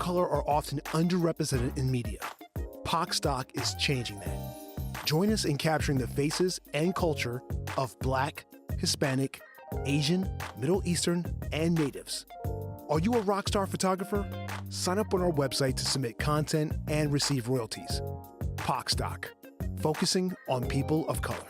color are often underrepresented in media. Pocstock is changing that. Join us in capturing the faces and culture of Black, Hispanic, Asian, Middle Eastern, and Natives. Are you a rockstar photographer? Sign up on our website to submit content and receive royalties. Pocstock, focusing on people of color.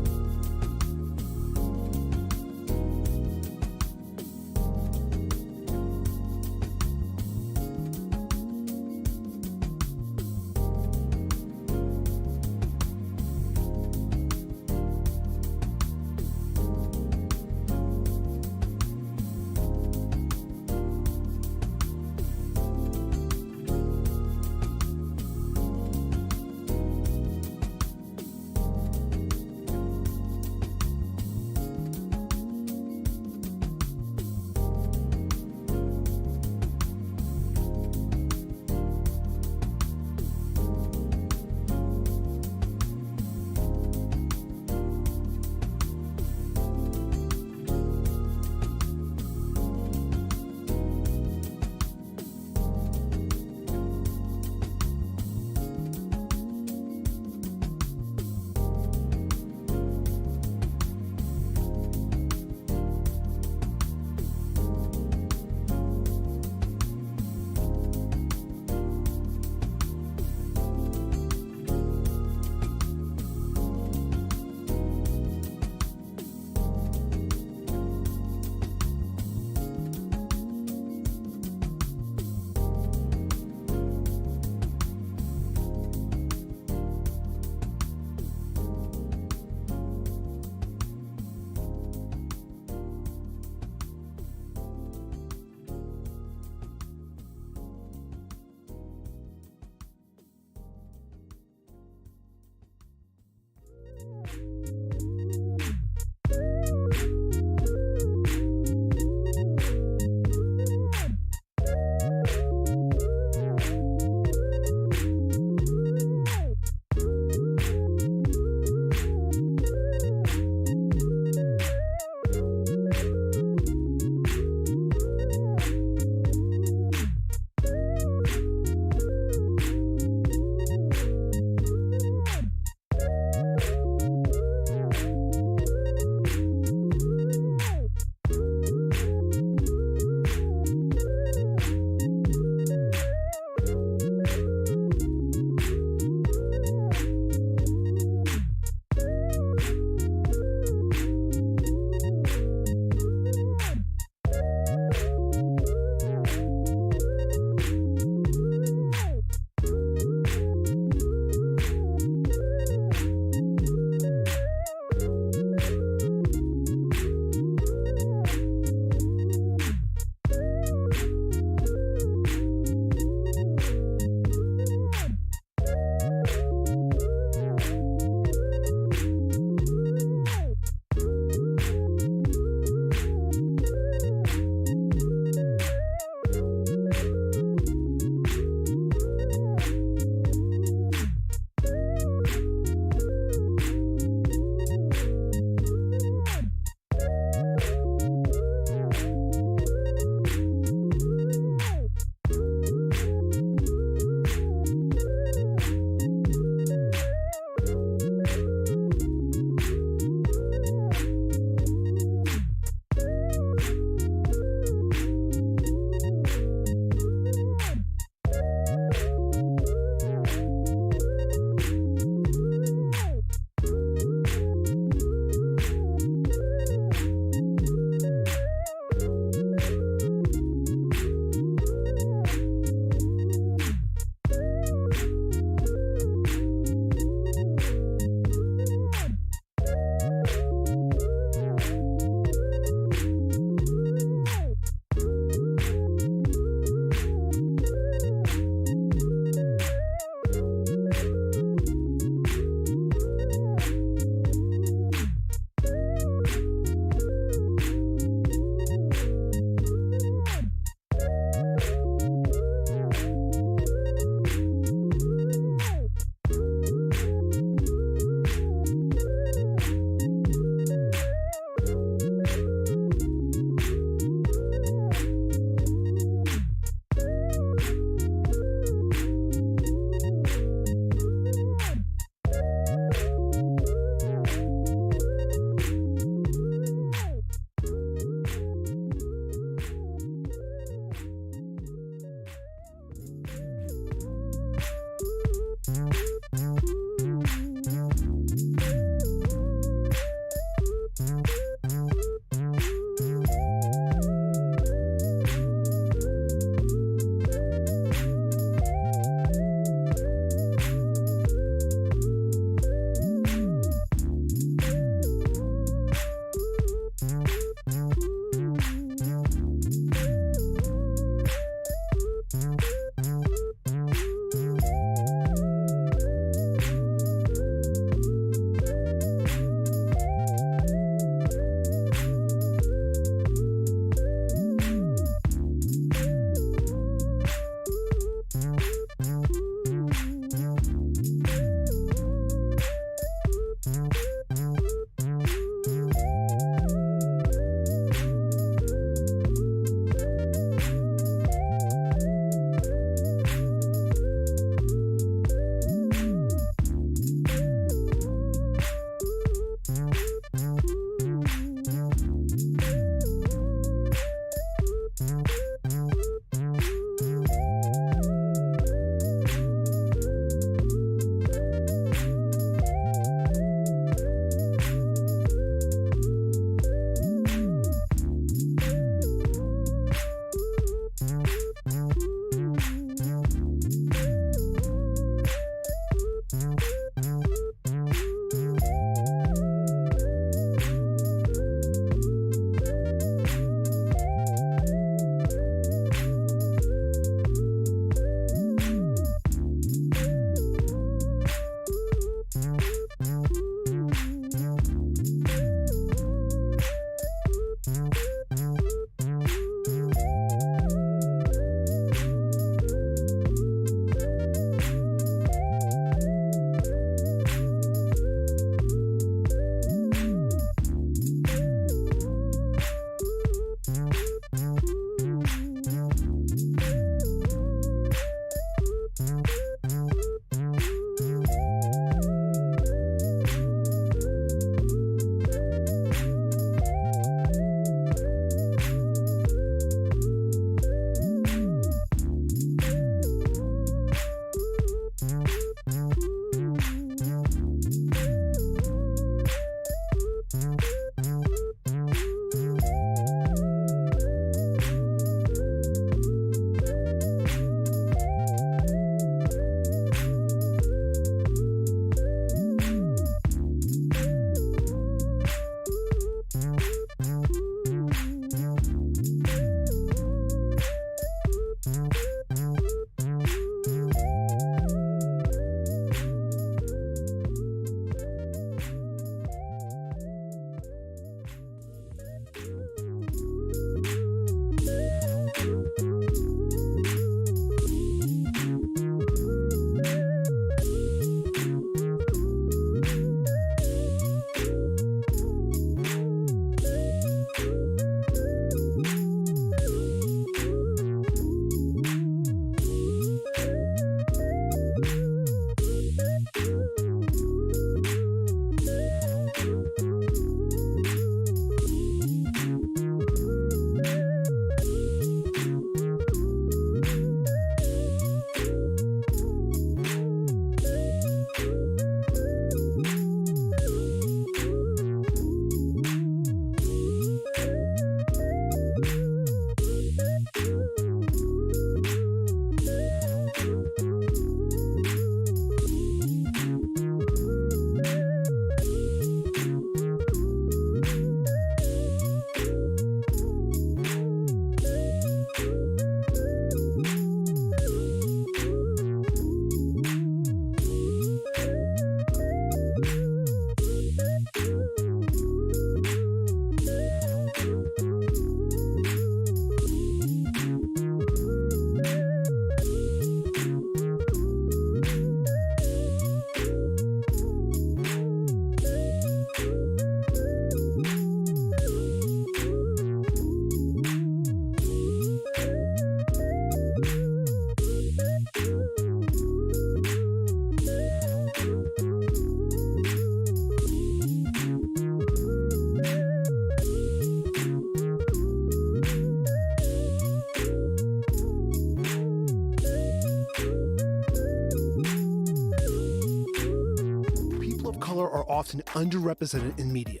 often underrepresented in media.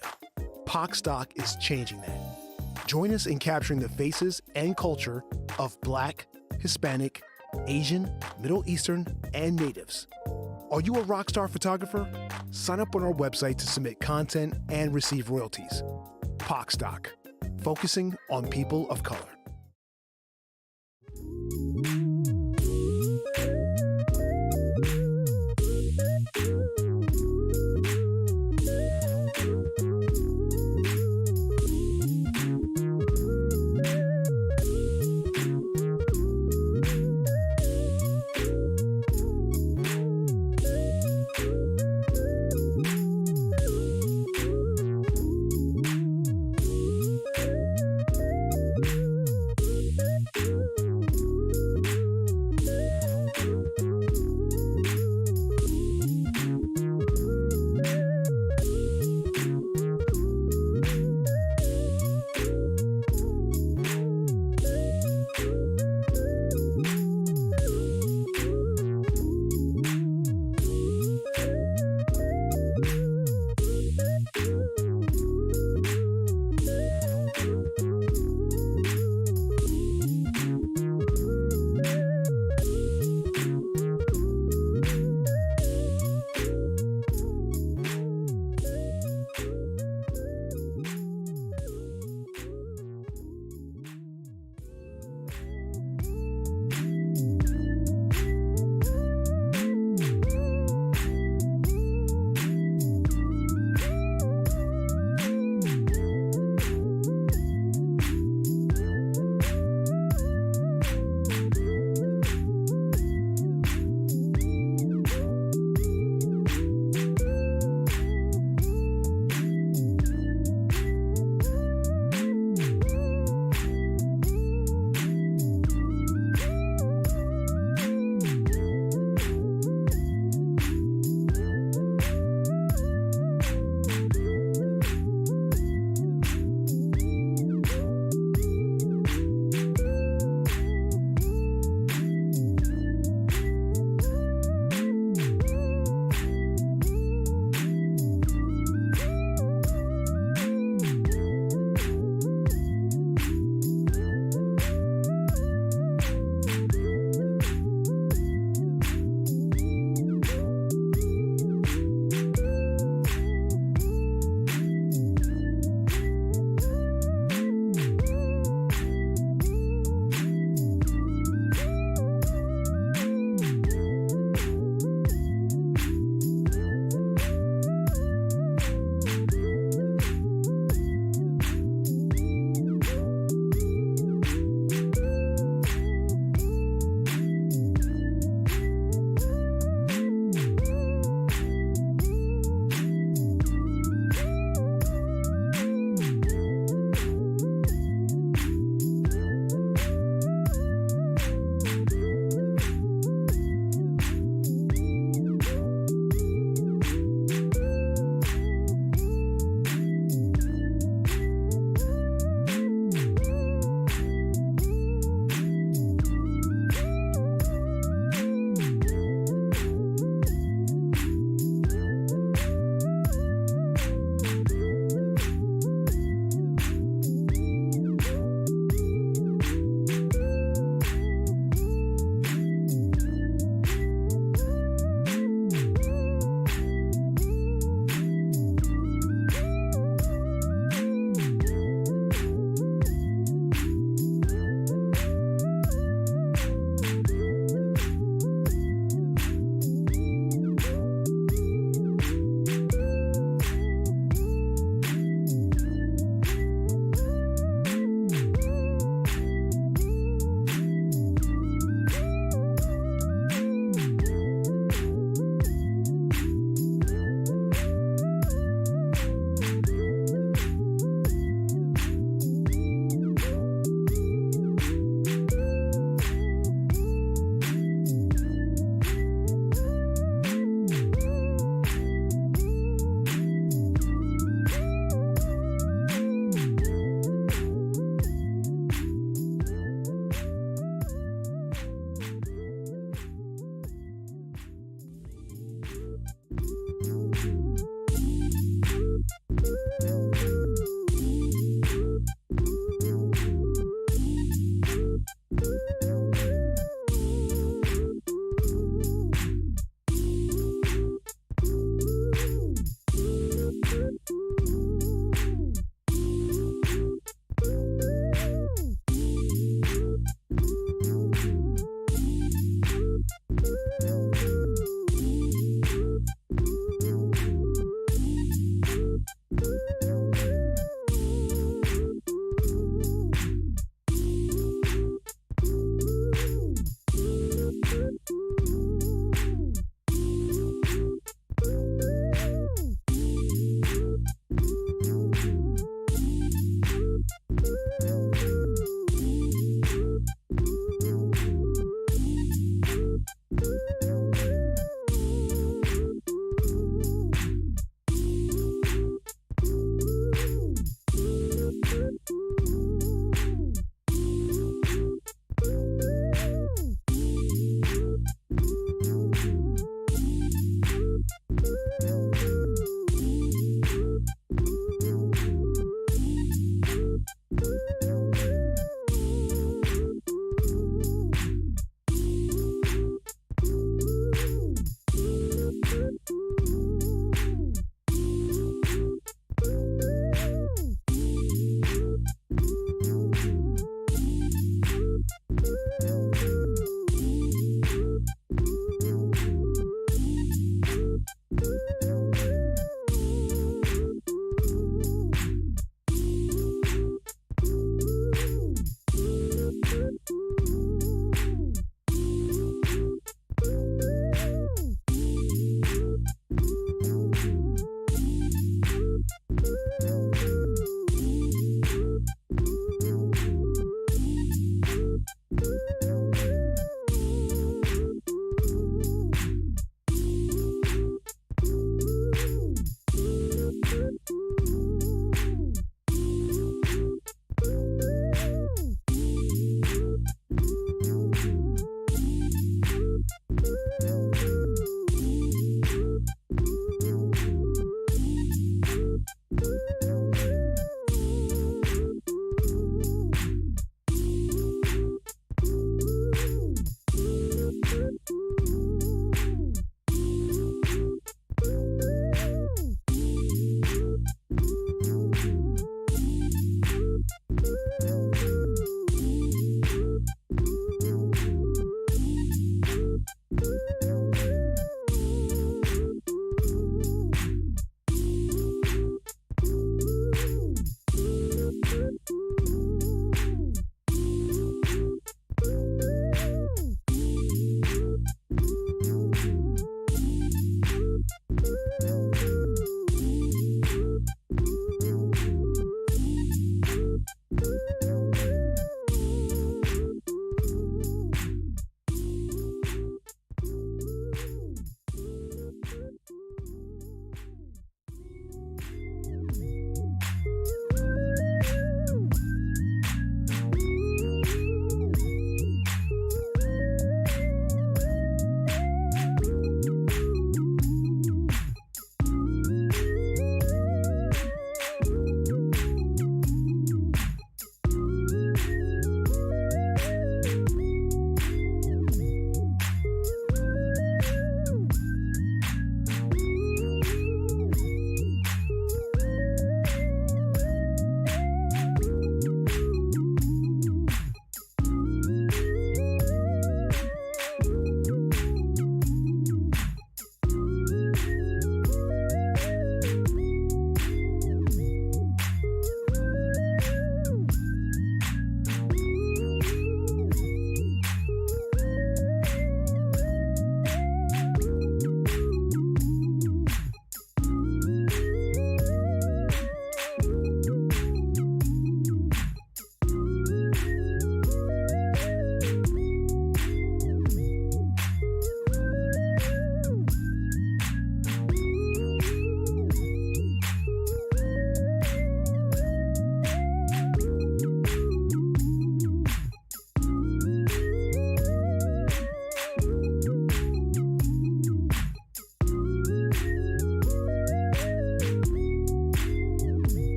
Pocstock is changing that. Join us in capturing the faces and culture of Black, Hispanic, Asian, Middle Eastern, and Natives. Are you a rockstar photographer? Sign up on our website to submit content and receive royalties. Pocstock, focusing on people of color.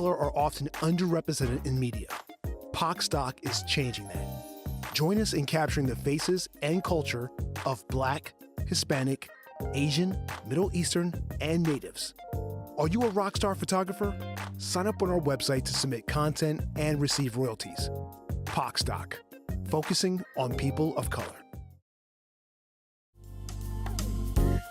color are often underrepresented in media. Pocstock is changing that. Join us in capturing the faces and culture of Black, Hispanic, Asian, Middle Eastern, and Natives. Are you a rockstar photographer? Sign up on our website to submit content and receive royalties. Pocstock, focusing on people of color.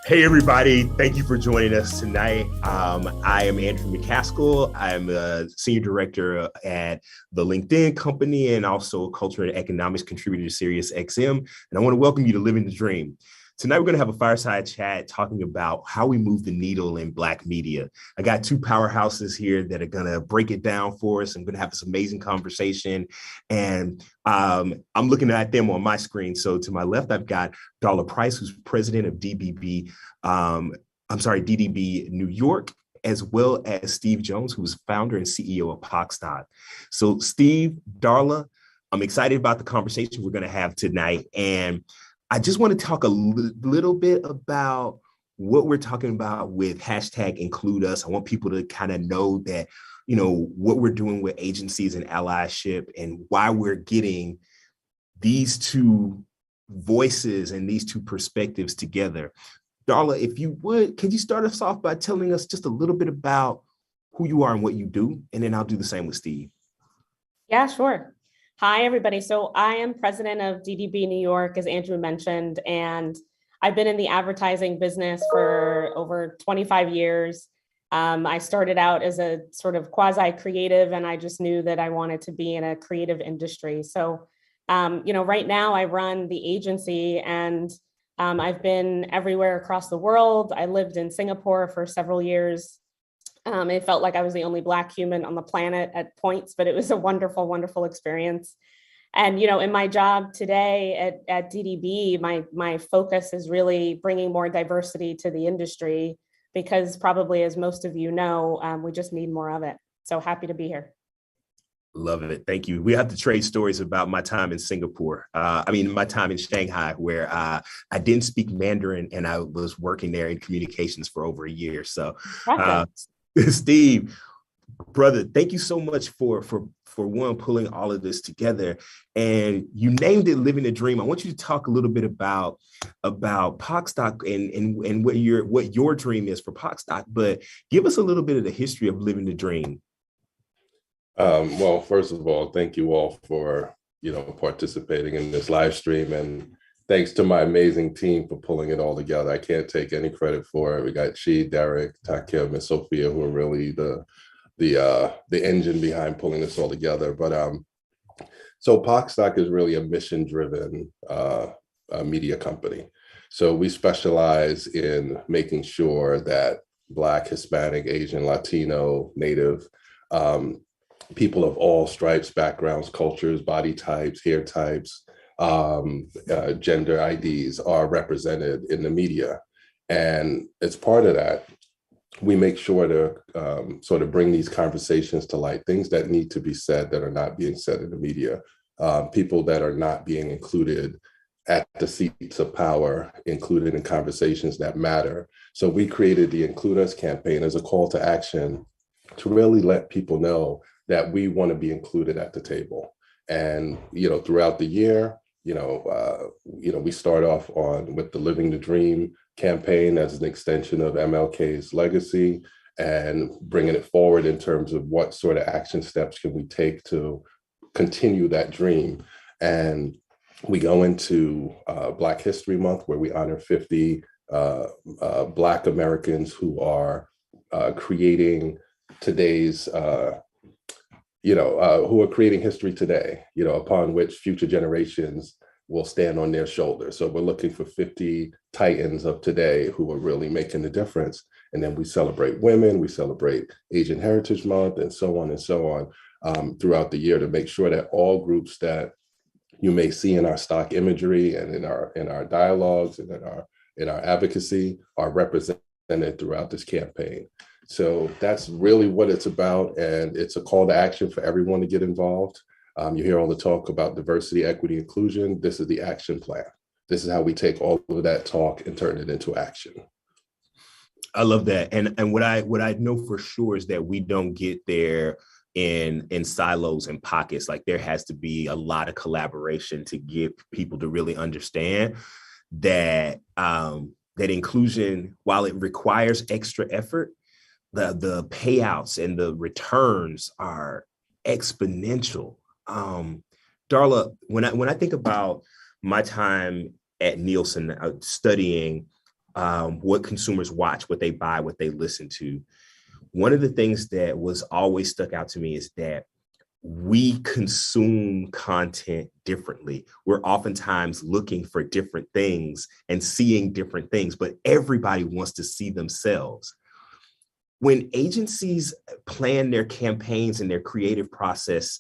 Hey, everybody. Thank you for joining us tonight. I am Andrew McCaskill. I'm a senior director at the LinkedIn company and also a culture and economics contributor to Sirius XM. And I want to welcome you to Living the Dream. Tonight, we're going to have a fireside chat talking about how we move the needle in Black media. I got two powerhouses here that are going to break it down for us. I'm going to have this amazing conversation. And I'm looking at them on my screen. So to my left, I've got Darla Price, who's president of DDB New York, as well as Steve Jones, who's founder and CEO of pocstock. So Steve, Darla, I'm excited about the conversation we're going to have tonight. And I just want to talk a little bit about what we're talking about with hashtag include us. I want people to kind of know that, you know, what we're doing with agencies and allyship and why we're getting these two voices and these two perspectives together. Darla, if you would, could you start us off by telling us just a little bit about who you are and what you do? And then I'll do the same with Steve. Yeah, sure. Hi, everybody. So I am president of DDB New York, as Andrew mentioned, and I've been in the advertising business for over 25 years. I started out as a sort of quasi-creative, and I just knew that I wanted to be in a creative industry. So, right now I run the agency, and I've been everywhere across the world. I lived in Singapore for several years. It felt like I was the only Black human on the planet at points, but it was a wonderful, wonderful experience. And, in my job today at DDB, my focus is really bringing more diversity to the industry because probably, as most of you know, we just need more of it. So happy to be here. Love it. Thank you. We have to trade stories about my time in Singapore. My time in Shanghai, where I didn't speak Mandarin and I was working there in communications for over a year. So Steve, brother, thank you so much for one, pulling all of this together. And you named it Living the Dream. I want you to talk a little bit about pocstock and what your dream is for pocstock, but give us a little bit of the history of Living the Dream. Well, first of all, thank you all for, participating in this live stream, and thanks to my amazing team for pulling it all together. I can't take any credit for it. We got Chi, Derek, Takim, and Sophia, who are really the engine behind pulling this all together. But so pocstock is really a mission-driven media company. So we specialize in making sure that Black, Hispanic, Asian, Latino, Native, people of all stripes, backgrounds, cultures, body types, hair types, gender IDs are represented in the media. And as part of that, we make sure to sort of bring these conversations to light, things that need to be said that are not being said in the media, people that are not being included at the seats of power, included in conversations that matter. So we created the Include Us campaign as a call to action to really let people know that we want to be included at the table. And, throughout the year, we start off with the Living the Dream campaign as an extension of MLK's legacy and bringing it forward in terms of what sort of action steps can we take to continue that dream. And we go into Black History Month, where we honor 50 Black Americans who are creating today's who are creating history today, upon which future generations will stand on their shoulders. So we're looking for 50 titans of today who are really making the difference. And then we celebrate women, we celebrate Asian Heritage Month, and so on throughout the year to make sure that all groups that you may see in our stock imagery and in our dialogues and in our advocacy are represented throughout this campaign. So that's really what it's about. And it's a call to action for everyone to get involved. You hear all the talk about diversity, equity, inclusion. This is the action plan. This is how we take all of that talk and turn it into action. I love that. And what I know for sure is that we don't get there in silos and pockets. Like there has to be a lot of collaboration to get people to really understand that that inclusion, while it requires extra effort, the payouts and the returns are exponential. Darla, when I think about my time at Nielsen, studying what consumers watch, what they buy, what they listen to, one of the things that was always stuck out to me is that we consume content differently. We're oftentimes looking for different things and seeing different things, but everybody wants to see themselves. When agencies plan their campaigns and their creative process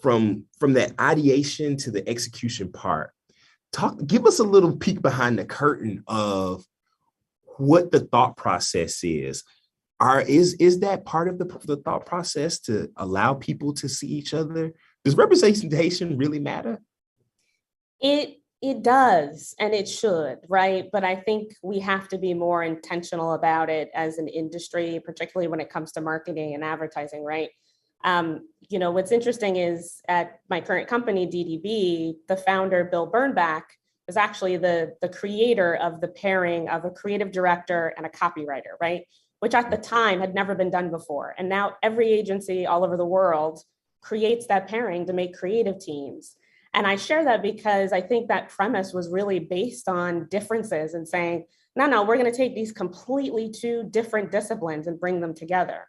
from that ideation to the execution part, give us a little peek behind the curtain of what the thought process is. Is that part of the thought process to allow people to see each other? Does representation really matter? It does, and it should, right? But I think we have to be more intentional about it as an industry, particularly when it comes to marketing and advertising, right? What's interesting is at my current company, DDB, the founder, Bill Bernbach, is actually the creator of the pairing of a creative director and a copywriter, right? Which at the time had never been done before. And now every agency all over the world creates that pairing to make creative teams. And I share that because I think that premise was really based on differences and saying, no, we're going to take these completely two different disciplines and bring them together.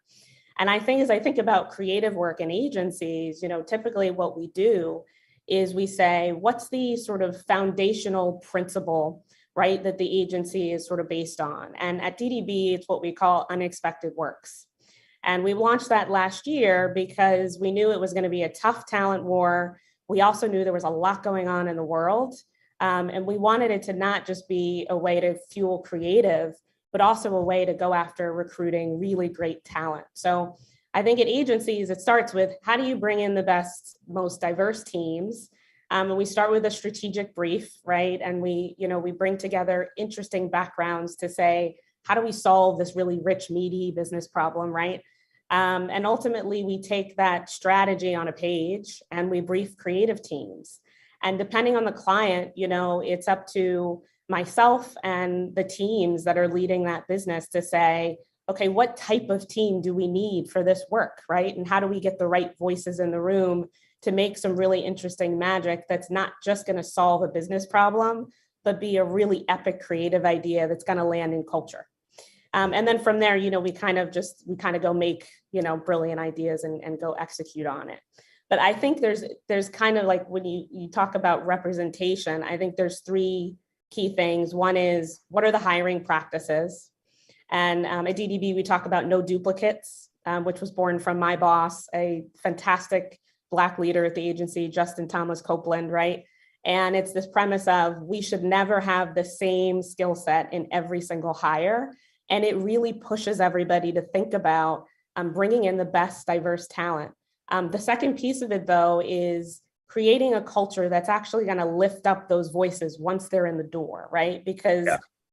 And I think as I think about creative work in agencies, typically what we do is we say, what's the sort of foundational principle, right, that the agency is sort of based on? And at DDB, it's what we call unexpected works. And we launched that last year because we knew it was going to be a tough talent war. We also knew there was a lot going on in the world. And we wanted it to not just be a way to fuel creative, but also a way to go after recruiting really great talent. So I think at agencies, it starts with how do you bring in the best, most diverse teams? And we start with a strategic brief, right? And we bring together interesting backgrounds to say, how do we solve this really rich, meaty business problem, right? And ultimately, we take that strategy on a page and we brief creative teams. And depending on the client, it's up to myself and the teams that are leading that business to say, okay, what type of team do we need for this work, right? And how do we get the right voices in the room to make some really interesting magic that's not just going to solve a business problem, but be a really epic creative idea that's going to land in culture. And then from there, we kind of go make, brilliant ideas and go execute on it. But I think there's kind of like when you talk about representation, I think there's three key things. One is, what are the hiring practices? And at DDB, we talk about no duplicates, which was born from my boss, a fantastic Black leader at the agency, Justin Thomas Copeland, right? And it's this premise of we should never have the same skill set in every single hire. And it really pushes everybody to think about bringing in the best diverse talent. The second piece of it, though, is creating a culture that's actually going to lift up those voices once they're in the door, right? Because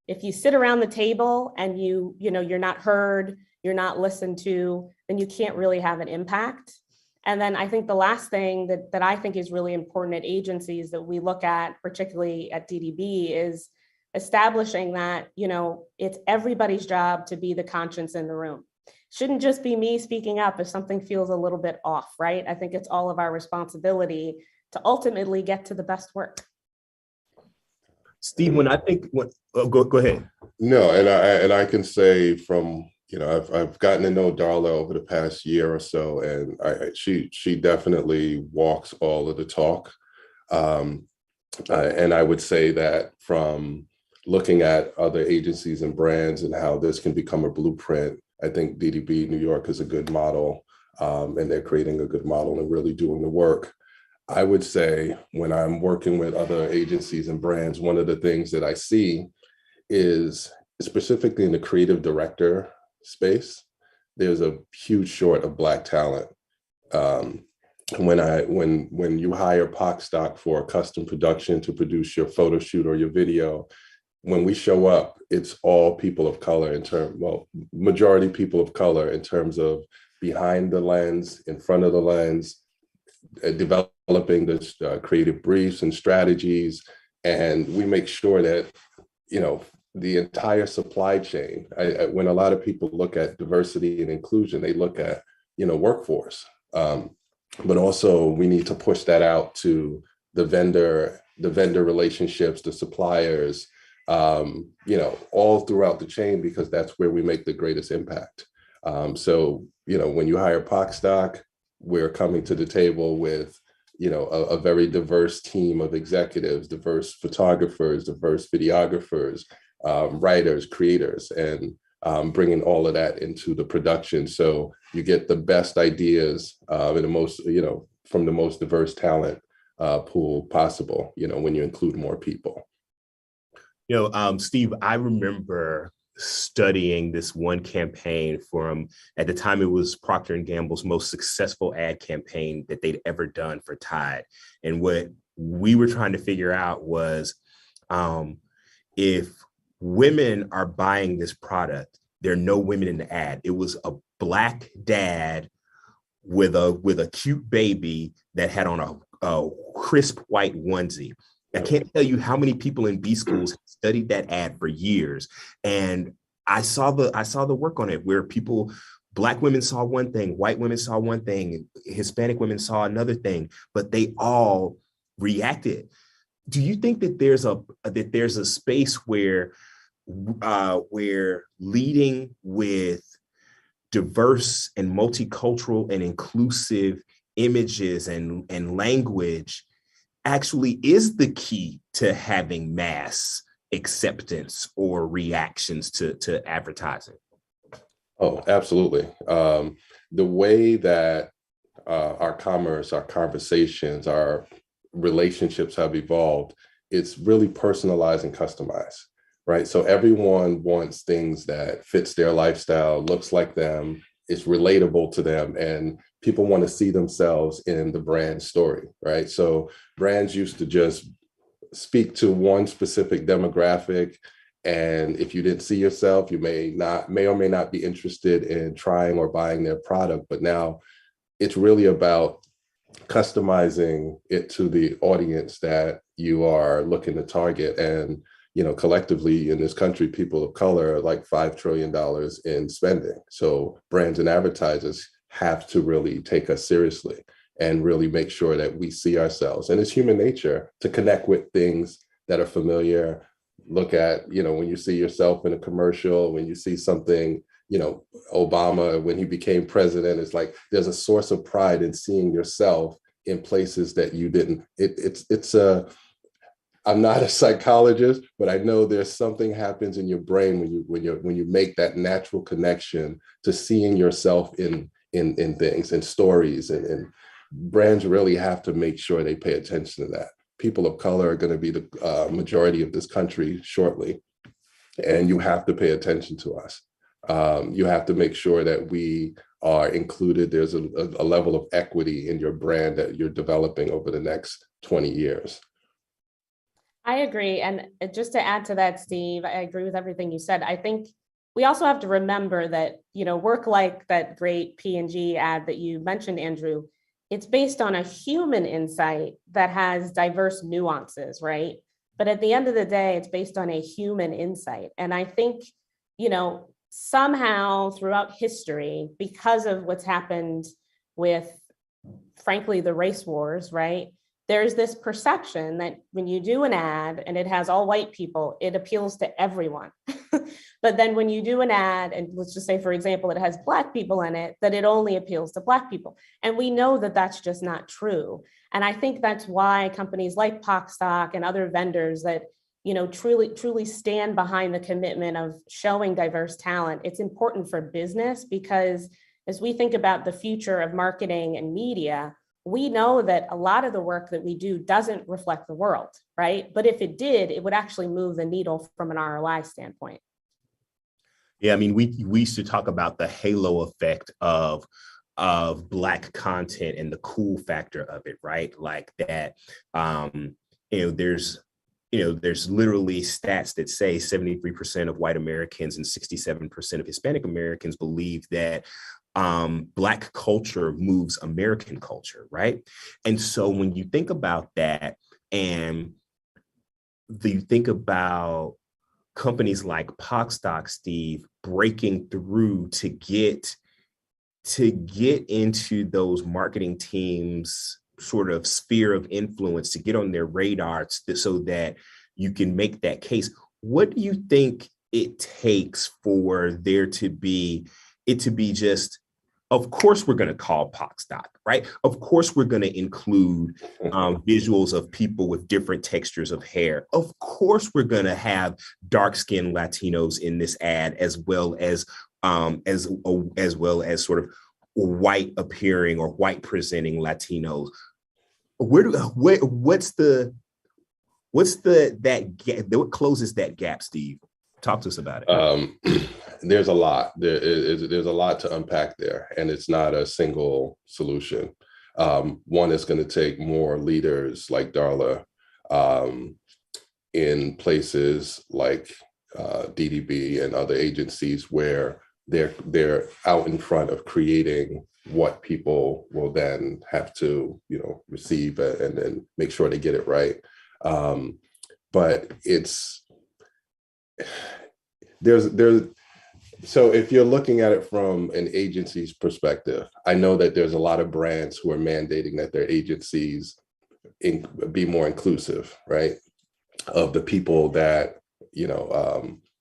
if you sit around the table and you're not heard, you're not listened to, then you can't really have an impact. And then I think the last thing that I think is really important at agencies that we look at, particularly at DDB, is establishing that, it's everybody's job to be the conscience in the room. Shouldn't just be me speaking up if something feels a little bit off, right? I think it's all of our responsibility to ultimately get to the best work. Steve, go ahead. No, and I can say from, I've gotten to know Darla over the past year or so, and she definitely walks all of the talk. And I would say that from looking at other agencies and brands and how this can become a blueprint, I think DDB New York is a good model, and they're creating a good model and really doing the work. I would say when I'm working with other agencies and brands, one of the things that I see is specifically in the creative director space, there's a huge short of Black talent. When you hire pocstock for a custom production to produce your photo shoot or your video, when we show up, it's all people of color majority people of color in terms of behind the lens, in front of the lens, developing this creative briefs and strategies. And we make sure that, the entire supply chain, when a lot of people look at diversity and inclusion, they look at, workforce. But also we need to push that out to the vendor relationships, the suppliers, all throughout the chain, because that's where we make the greatest impact. So, when you hire pocstock, we're coming to the table with, a very diverse team of executives, diverse photographers, diverse videographers, writers, creators, and bringing all of that into the production. So you get the best ideas and the most, from the most diverse talent pool possible, when you include more people. Steve, I remember studying this one campaign from, at the time, it was Procter & Gamble's most successful ad campaign that they'd ever done for Tide. And what we were trying to figure out was if women are buying this product, there are no women in the ad. It was a Black dad with a cute baby that had on a crisp white onesie. I can't tell you how many people in B schools studied that ad for years. And I saw the work on it where Black women saw one thing, white women saw one thing, Hispanic women saw another thing, but they all reacted. Do you think that there's a space where leading with diverse and multicultural and inclusive images and language actually is the key to having mass acceptance or reactions to advertising? Oh, absolutely. The way that our commerce, our conversations, our relationships have evolved, it's really personalized and customized, right? So everyone wants things that fits their lifestyle, looks like them, is relatable to them, and people want to see themselves in the brand story, right? So brands used to just speak to one specific demographic, and if you didn't see yourself, you may or may not be interested in trying or buying their product. But now it's really about customizing it to the audience that you are looking to target. And collectively in this country, people of color are like $5 trillion in spending. So brands and advertisers have to really take us seriously and really make sure that we see ourselves. And it's human nature to connect with things that are familiar. Look at, when you see yourself in a commercial, when you see something, Obama, when he became president, it's like there's a source of pride in seeing yourself in places that you didn't. I'm not a psychologist, but I know there's something happens in your brain when you make that natural connection to seeing yourself in things and stories, and brands really have to make sure they pay attention to that. People of color are going to be the majority of this country shortly, and you have to pay attention to us. You have to make sure that we are included. There's a level of equity in your brand that you're developing over the next 20 years. I agree. And just to add to that, Steve, I agree with everything you said. I think we also have to remember that, work like that great P&G ad that you mentioned, Andrew, it's based on a human insight that has diverse nuances, right? But at the end of the day, it's based on a human insight. And I think, somehow throughout history, because of what's happened with, frankly, the race wars, right? There's this perception that when you do an ad and it has all white people, it appeals to everyone. But then when you do an ad, and let's just say, for example, it has Black people in it, that it only appeals to Black people. And we know that that's just not true. And I think that's why companies like pocstock and other vendors that, truly stand behind the commitment of showing diverse talent. It's important for business because as we think about the future of marketing and media, we know that a lot of the work that we do doesn't reflect the world, right? But if it did, it would actually move the needle from an ROI standpoint. Yeah, I mean, we used to talk about the halo effect of Black content and the cool factor of it, right? Like that, there's there's literally stats that say 73% of white Americans and 67% of Hispanic Americans believe that Black culture moves American culture, right? And so when you think about that, and you think about companies like pocstock, Steve, breaking through to get into those marketing teams' sort of sphere of influence, to get on their radar so that you can make that case. What do you think it takes for there to be just, of course, we're going to call pocstock, right? Of course, we're going to include visuals of people with different textures of hair. Of course, we're going to have dark-skinned Latinos in this ad, as well as sort of white appearing or white presenting Latinos. What closes that gap, Steve? Talk to us about it. There's a lot. There's a lot to unpack there, and it's not a single solution. One is going to take more leaders like Darla in places like DDB and other agencies where they're out in front of creating what people will then have to receive and then make sure they get it right. But so if you're looking at it from an agency's perspective, I know that there's a lot of brands who are mandating that their agencies be more inclusive, right, of the people that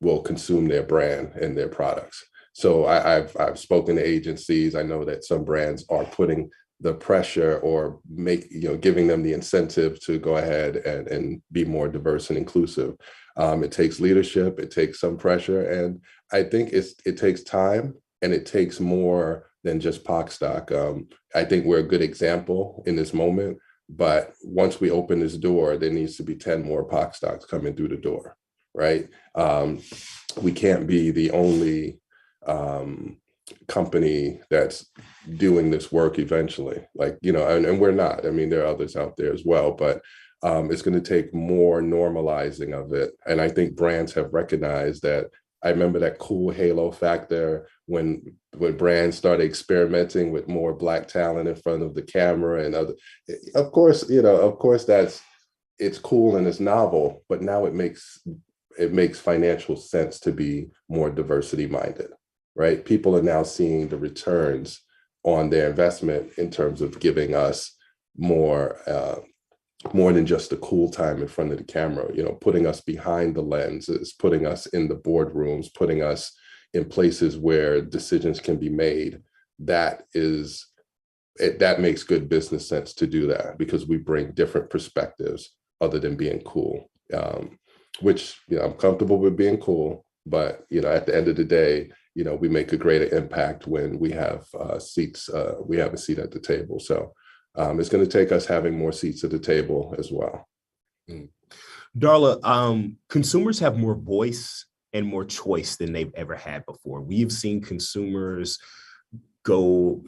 will consume their brand and their products. So I've spoken to agencies. I know that some brands are putting the pressure or giving them the incentive to go ahead and be more diverse and inclusive. It takes leadership, it takes some pressure, and I think it takes time, and it takes more than just pocstock. I think we're a good example in this moment, but once we open this door, there needs to be 10 more pocstocks coming through the door, right? We can't be the only company that's doing this work eventually, and we're not. I mean, there are others out there as well, but it's going to take more normalizing of it. And I think brands have recognized that. I remember that cool halo factor when brands started experimenting with more Black talent in front of the camera and other. Of course, it's cool and it's novel, but now it makes financial sense to be more diversity minded, right? People are now seeing the returns on their investment in terms of giving us more than just a cool time in front of the camera, putting us behind the lenses, putting us in the boardrooms, putting us in places where decisions can be made. That makes good business sense to do that, because we bring different perspectives other than being cool, which, I'm comfortable with being cool, but, at the end of the day, we make a greater impact when we have seats, we have a seat at the table. So it's going to take us having more seats at the table as well. Darla, consumers have more voice and more choice than they've ever had before. We've seen consumers go,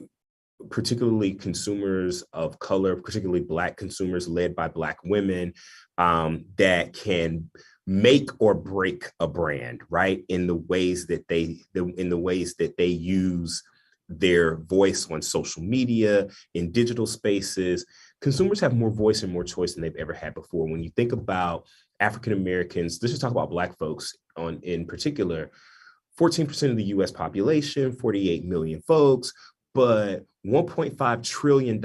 particularly consumers of color, particularly Black consumers led by Black women, that can make or break a brand, right? In the ways that they use their voice on social media, in digital spaces. Consumers have more voice and more choice than they've ever had before. When you think about African Americans, let's just talk about Black folks in particular, 14% of the US population, 48 million folks, but $1.5 trillion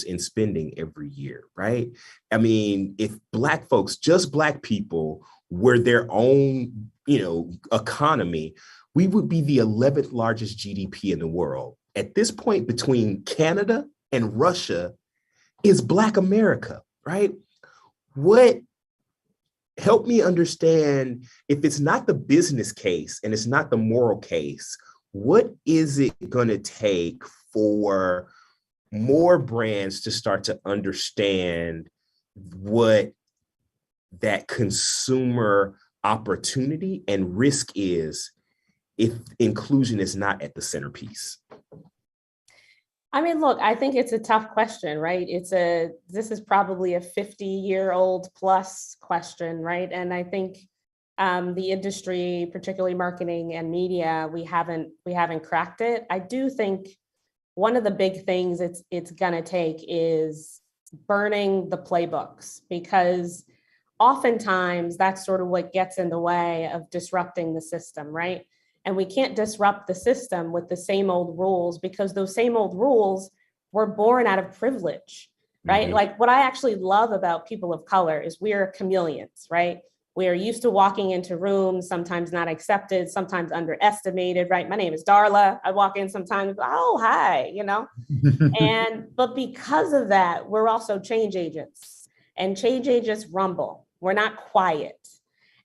in spending every year, right? I mean, if Black folks, just Black people, were their own, economy, we would be the 11th largest GDP in the world. At this point, between Canada and Russia is Black America, right? Help me understand, if it's not the business case and it's not the moral case, what is it going to take for more brands to start to understand what that consumer opportunity and risk is if inclusion is not at the centerpiece? I mean, look, I think it's a tough question, right? This is probably a 50-year-old plus question, right? And I think the industry, particularly marketing and media, we haven't cracked it. I do think one of the big things it's gonna take is burning the playbooks, because oftentimes that's sort of what gets in the way of disrupting the system, right? And we can't disrupt the system with the same old rules, because those same old rules were born out of privilege, right? Mhm. Like, what I actually love about people of color is we are chameleons, right? We are used to walking into rooms, sometimes not accepted, sometimes underestimated, right? My name is Darla. I walk in sometimes, oh, hi, but because of that, we're also change agents, and change agents rumble. We're not quiet.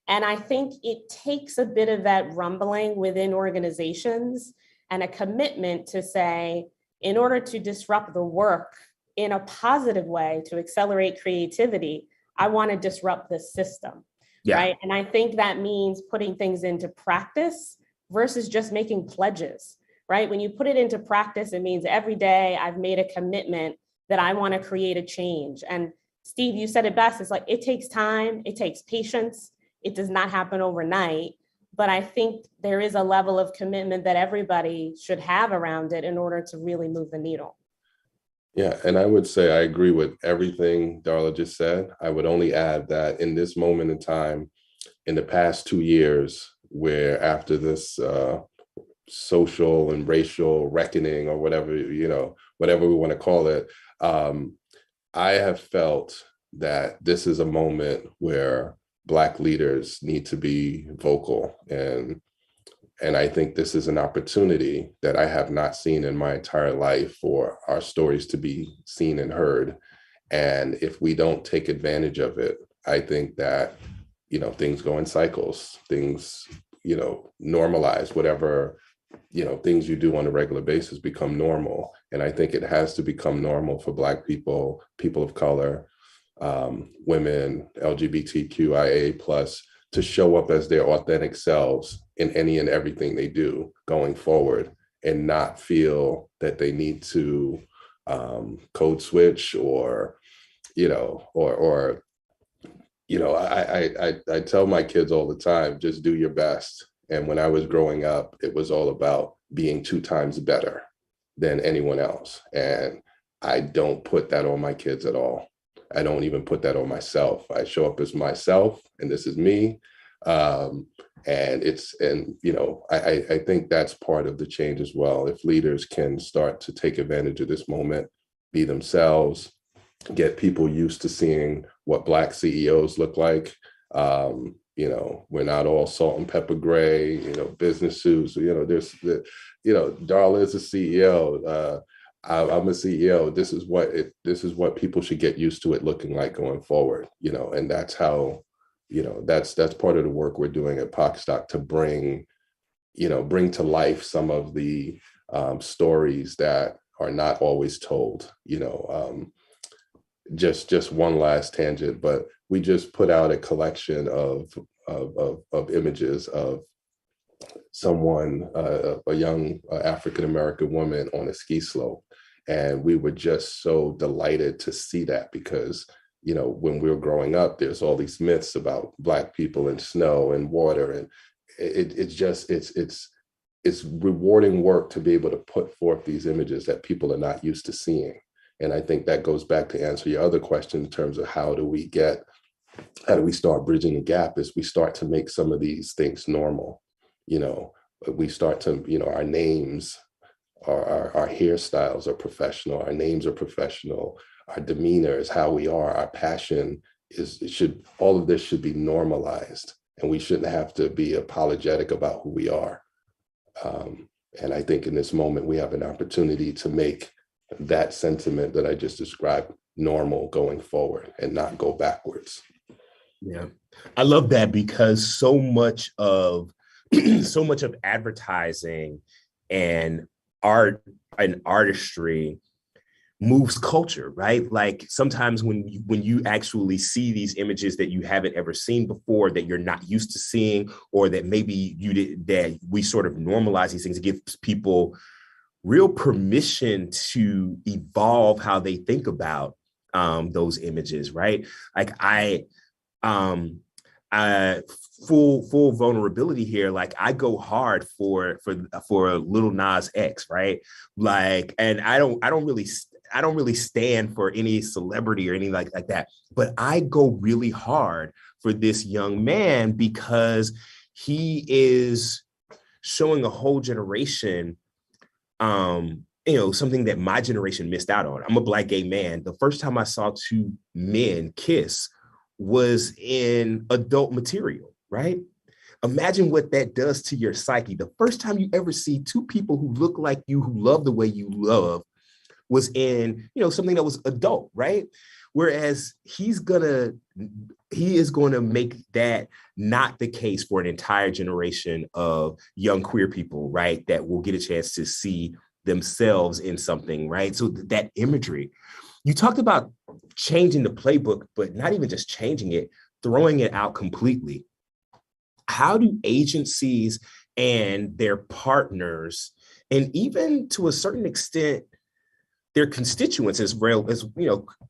And I think it takes a bit of that rumbling within organizations and a commitment to say, in order to disrupt the work in a positive way, to accelerate creativity, I want to disrupt the system, right? And I think that means putting things into practice versus just making pledges, right? When you put it into practice, it means every day I've made a commitment that I want to create a change. And Steve, you said it best. It's like, it takes time, it takes patience. It does not happen overnight, but I think there is a level of commitment that everybody should have around it in order to really move the needle. Yeah, and I would say I agree with everything Darla just said. I would only add that in this moment in time, in the past 2 years, where after this social and racial reckoning, or whatever, whatever we want to call it, I have felt that this is a moment where Black leaders need to be vocal. And I think this is an opportunity that I have not seen in my entire life for our stories to be seen and heard. And if we don't take advantage of it, I think that, things go in cycles, things, normalize, whatever, things you do on a regular basis become normal. And I think it has to become normal for Black people, people of color, women, LGBTQIA plus, to show up as their authentic selves in any and everything they do going forward, and not feel that they need to code switch or I tell my kids all the time, just do your best. And when I was growing up, it was all about being 2 times better than anyone else. And I don't put that on my kids at all. I don't even put that on myself. I show up as myself, and this is me. I think that's part of the change as well. If leaders can start to take advantage of this moment, be themselves, get people used to seeing what Black CEOs look like. We're not all salt and pepper gray, business suits. Darla is a CEO. I'm a CEO. This is what people should get used to it looking like going forward, and that's how, that's part of the work we're doing at pocstock, to bring to life some of the stories that are not always told. Just one last tangent, but we just put out a collection of images of someone, a young African-American woman on a ski slope. And we were just so delighted to see that, because, when we were growing up, there's all these myths about Black people and snow and water. And it's rewarding work to be able to put forth these images that people are not used to seeing. And I think that goes back to answer your other question in terms of how do we start bridging the gap, is we start to make some of these things normal. We start to, our names, our hairstyles are professional, our names are professional, our demeanor is how we are, our passion all of this should be normalized, and we shouldn't have to be apologetic about who we are. And I think in this moment, we have an opportunity to make that sentiment that I just described normal going forward, and not go backwards. Yeah, I love that, because so much of advertising and art and artistry moves culture, right? Like, sometimes when you actually see these images that you haven't ever seen before, that you're not used to seeing, or that maybe that we sort of normalize these things, it gives people real permission to evolve how they think about those images, right? Like full vulnerability here. Like I go hard for Lil Nas X, right? Like, and I don't really stand for any celebrity or anything like that, but I go really hard for this young man because he is showing a whole generation something that my generation missed out on. I'm a Black gay man. The first time I saw two men kiss was in adult material, right? Imagine what that does to your psyche. The first time you ever see two people who look like you, who love the way you love, was in, something that was adult, right? Whereas he is going to make that not the case for an entire generation of young queer people, right? That will get a chance to see themselves in something, right? So that imagery, you talked about changing the playbook, but not even just changing it, throwing it out completely. How do agencies and their partners, and even to a certain extent, their constituents as well as,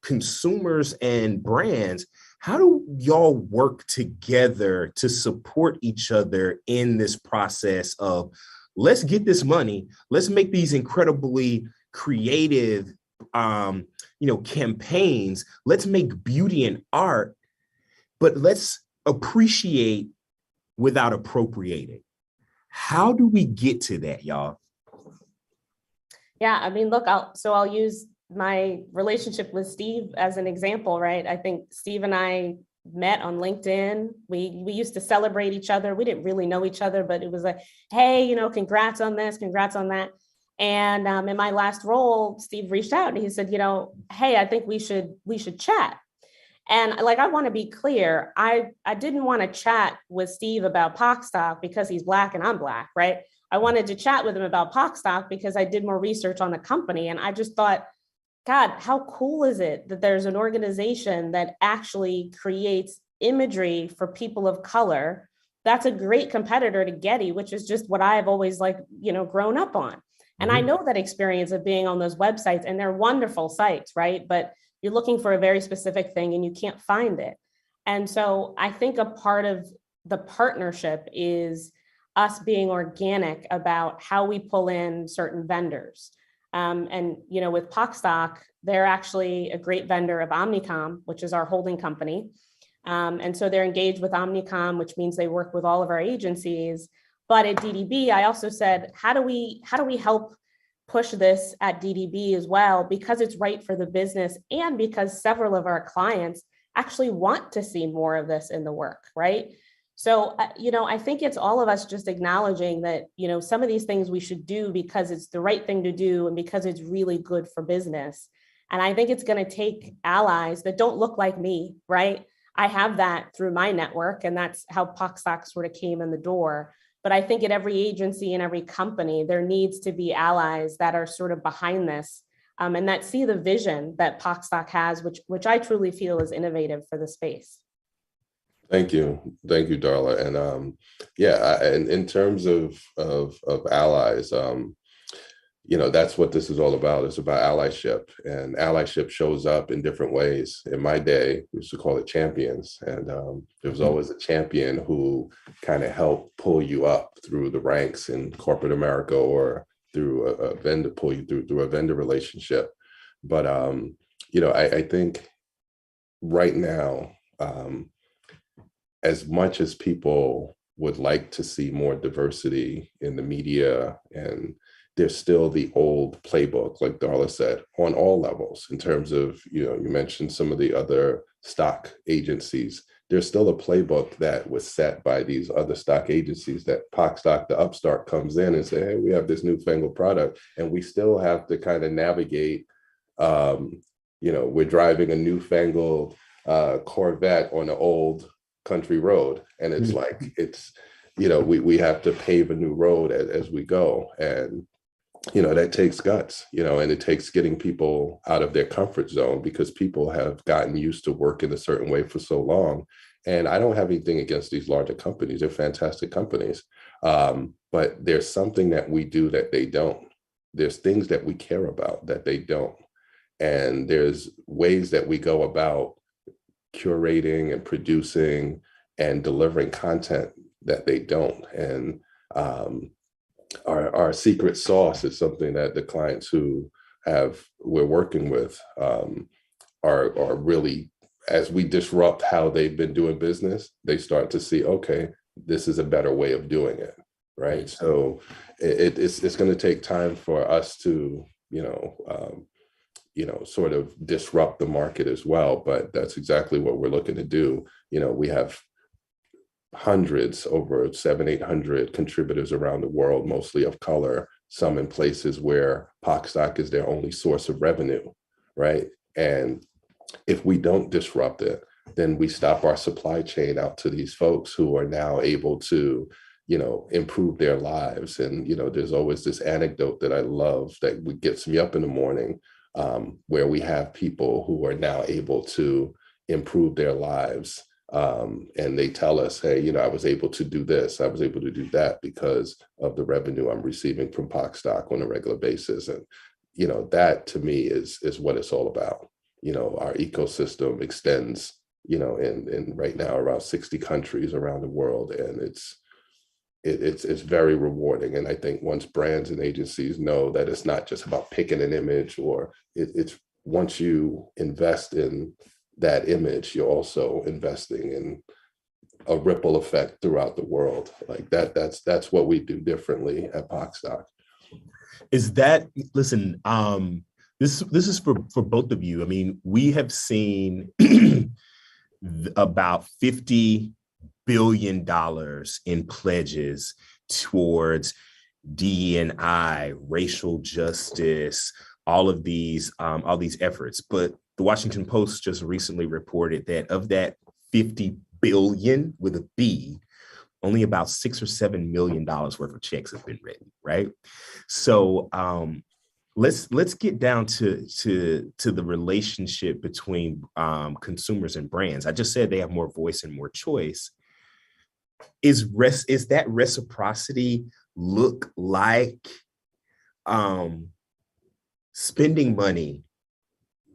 consumers and brands, how do y'all work together to support each other in this process of, let's get this money, let's make these incredibly creative, campaigns, let's make beauty and art, but let's appreciate without appropriating. How do we get to that, y'all? Yeah, I mean, look, I'll use my relationship with Steve as an example, right? I think Steve and I met on LinkedIn. We used to celebrate each other. We didn't really know each other, but it was like, hey, congrats on this, congrats on that. And in my last role, Steve reached out and he said, hey, I think we should chat. And like, I want to be clear, I didn't want to chat with Steve about pocstock because he's Black and I'm Black, right? I wanted to chat with him about pocstock because I did more research on the company. And I just thought, God, how cool is it that there's an organization that actually creates imagery for people of color? That's a great competitor to Getty, which is just what I've always grown up on. And I know that experience of being on those websites, and they're wonderful sites, right? But you're looking for a very specific thing and you can't find it. And so I think a part of the partnership is us being organic about how we pull in certain vendors. With pocstock, they're actually a great vendor of Omnicom, which is our holding company. And so they're engaged with Omnicom, which means they work with all of our agencies. But at DDB, I also said, how do we help push this at DDB as well? Because it's right for the business and because several of our clients actually want to see more of this in the work, right? So, I think it's all of us just acknowledging that, some of these things we should do because it's the right thing to do and because it's really good for business. And I think it's going to take allies that don't look like me, right? I have that through my network, and that's how pocstock sort of came in the door. But I think at every agency and every company, there needs to be allies that are sort of behind this and that see the vision that pocstock has, which I truly feel is innovative for the space. Thank you, Darla. And and in terms of allies, that's what this is all about. It's about allyship, and allyship shows up in different ways. In my day, we used to call it champions, and there was always a champion who kind of helped pull you up through the ranks in corporate America, or through a vendor, pull you through a vendor relationship. But I think right now, as much as people would like to see more diversity in the media, and there's still the old playbook, like Darla said, on all levels, in terms of, you mentioned some of the other stock agencies. There's still a playbook that was set by these other stock agencies that pocstock, the upstart, comes in and say, hey, we have this newfangled product, and we still have to kind of navigate, we're driving a newfangled Corvette on an old country road, and it's like, it's, we have to pave a new road as we go, and that takes guts, and it takes getting people out of their comfort zone, because people have gotten used to working a certain way for so long. And I don't have anything against these larger companies. They're fantastic companies, but there's something that we do that they don't, there's things that we care about that they don't. And there's ways that we go about curating and producing and delivering content that they don't. And our secret sauce is something that the clients who we're working with are really, as we disrupt how they've been doing business, they start to see, okay, this is a better way of doing it, right? So it's going to take time for us to, sort of disrupt the market as well. But that's exactly what we're looking to do. We have hundreds, over 700-800 contributors around the world, mostly of color, some in places where pocstock is their only source of revenue, right? And if we don't disrupt it, then we stop our supply chain out to these folks who are now able to, improve their lives. And, there's always this anecdote that I love that gets me up in the morning, where we have people who are now able to improve their lives. And they tell us, hey, I was able to do this, I was able to do that because of the revenue I'm receiving from pocstock on a regular basis. And, that to me is what it's all about. Our ecosystem extends, in right now around 60 countries around the world. And it's very rewarding. And I think once brands and agencies know that it's not just about picking an image, or it's once you invest in that image, you're also investing in a ripple effect throughout the world. Like that's what we do differently at pocstock. Listen, this is for both of you. I mean, we have seen about $50 billion in pledges towards DE&I, racial justice, all these efforts. But the Washington Post just recently reported that of that 50 billion with a B, only about $6 or $7 million worth of checks have been written, right? So let's get down to the relationship between consumers and brands. I just said they have more voice and more choice. Is that reciprocity look like spending money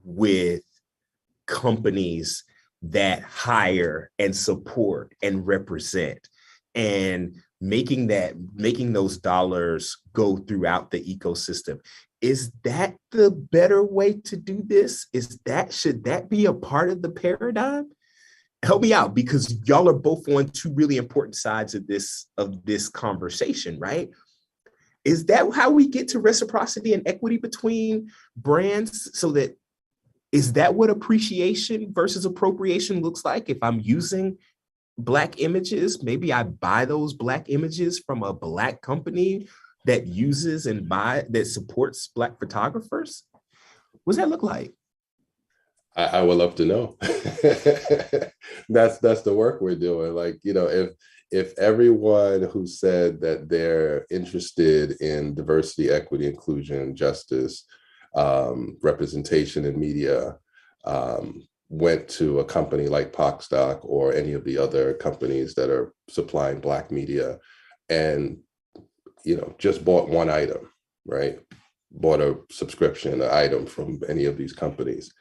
with companies that hire and support and represent, and making those dollars go throughout the ecosystem? Is that the better way to do this? Should that be a part of the paradigm? Help me out, because y'all are both on two really important sides of this conversation, right? Is that how we get to reciprocity and equity between brands? Is that what appreciation versus appropriation looks like? If I'm using Black images, maybe I buy those Black images from a Black company that uses that supports Black photographers. What does that look like? I would love to know. That's the work we're doing. Like, if everyone who said that they're interested in diversity, equity, inclusion, justice, representation in media, went to a company like pocstock or any of the other companies that are supplying Black media and, just bought one item, right? Bought a subscription, an item from any of these companies,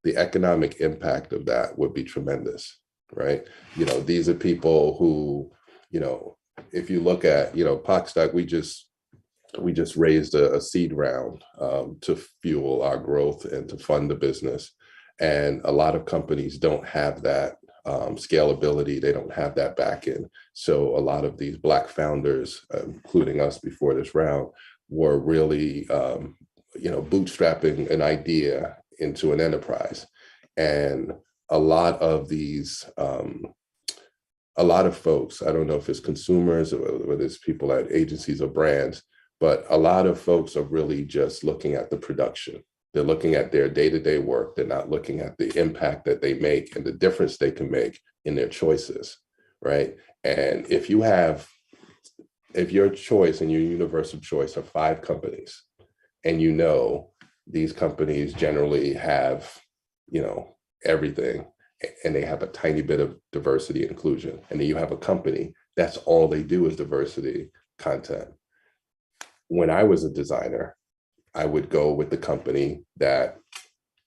the economic impact of that would be tremendous, right? These are people who, if you look at, pocstock, we just raised a seed round to fuel our growth and to fund the business. And a lot of companies don't have that scalability. They don't have that back end. So a lot of these Black founders, including us before this round, were really, bootstrapping an idea into an enterprise. And a lot of folks, I don't know if it's consumers or whether it's people at agencies or brands, but a lot of folks are really just looking at the production. They're looking at their day-to-day work. They're not looking at the impact that they make and the difference they can make in their choices, right? And if your choice and your universe of choice are 5 companies, and these companies generally have, everything, and they have a tiny bit of diversity and inclusion, and then you have a company that's all they do is diversity content. When I was a designer, I would go with the company that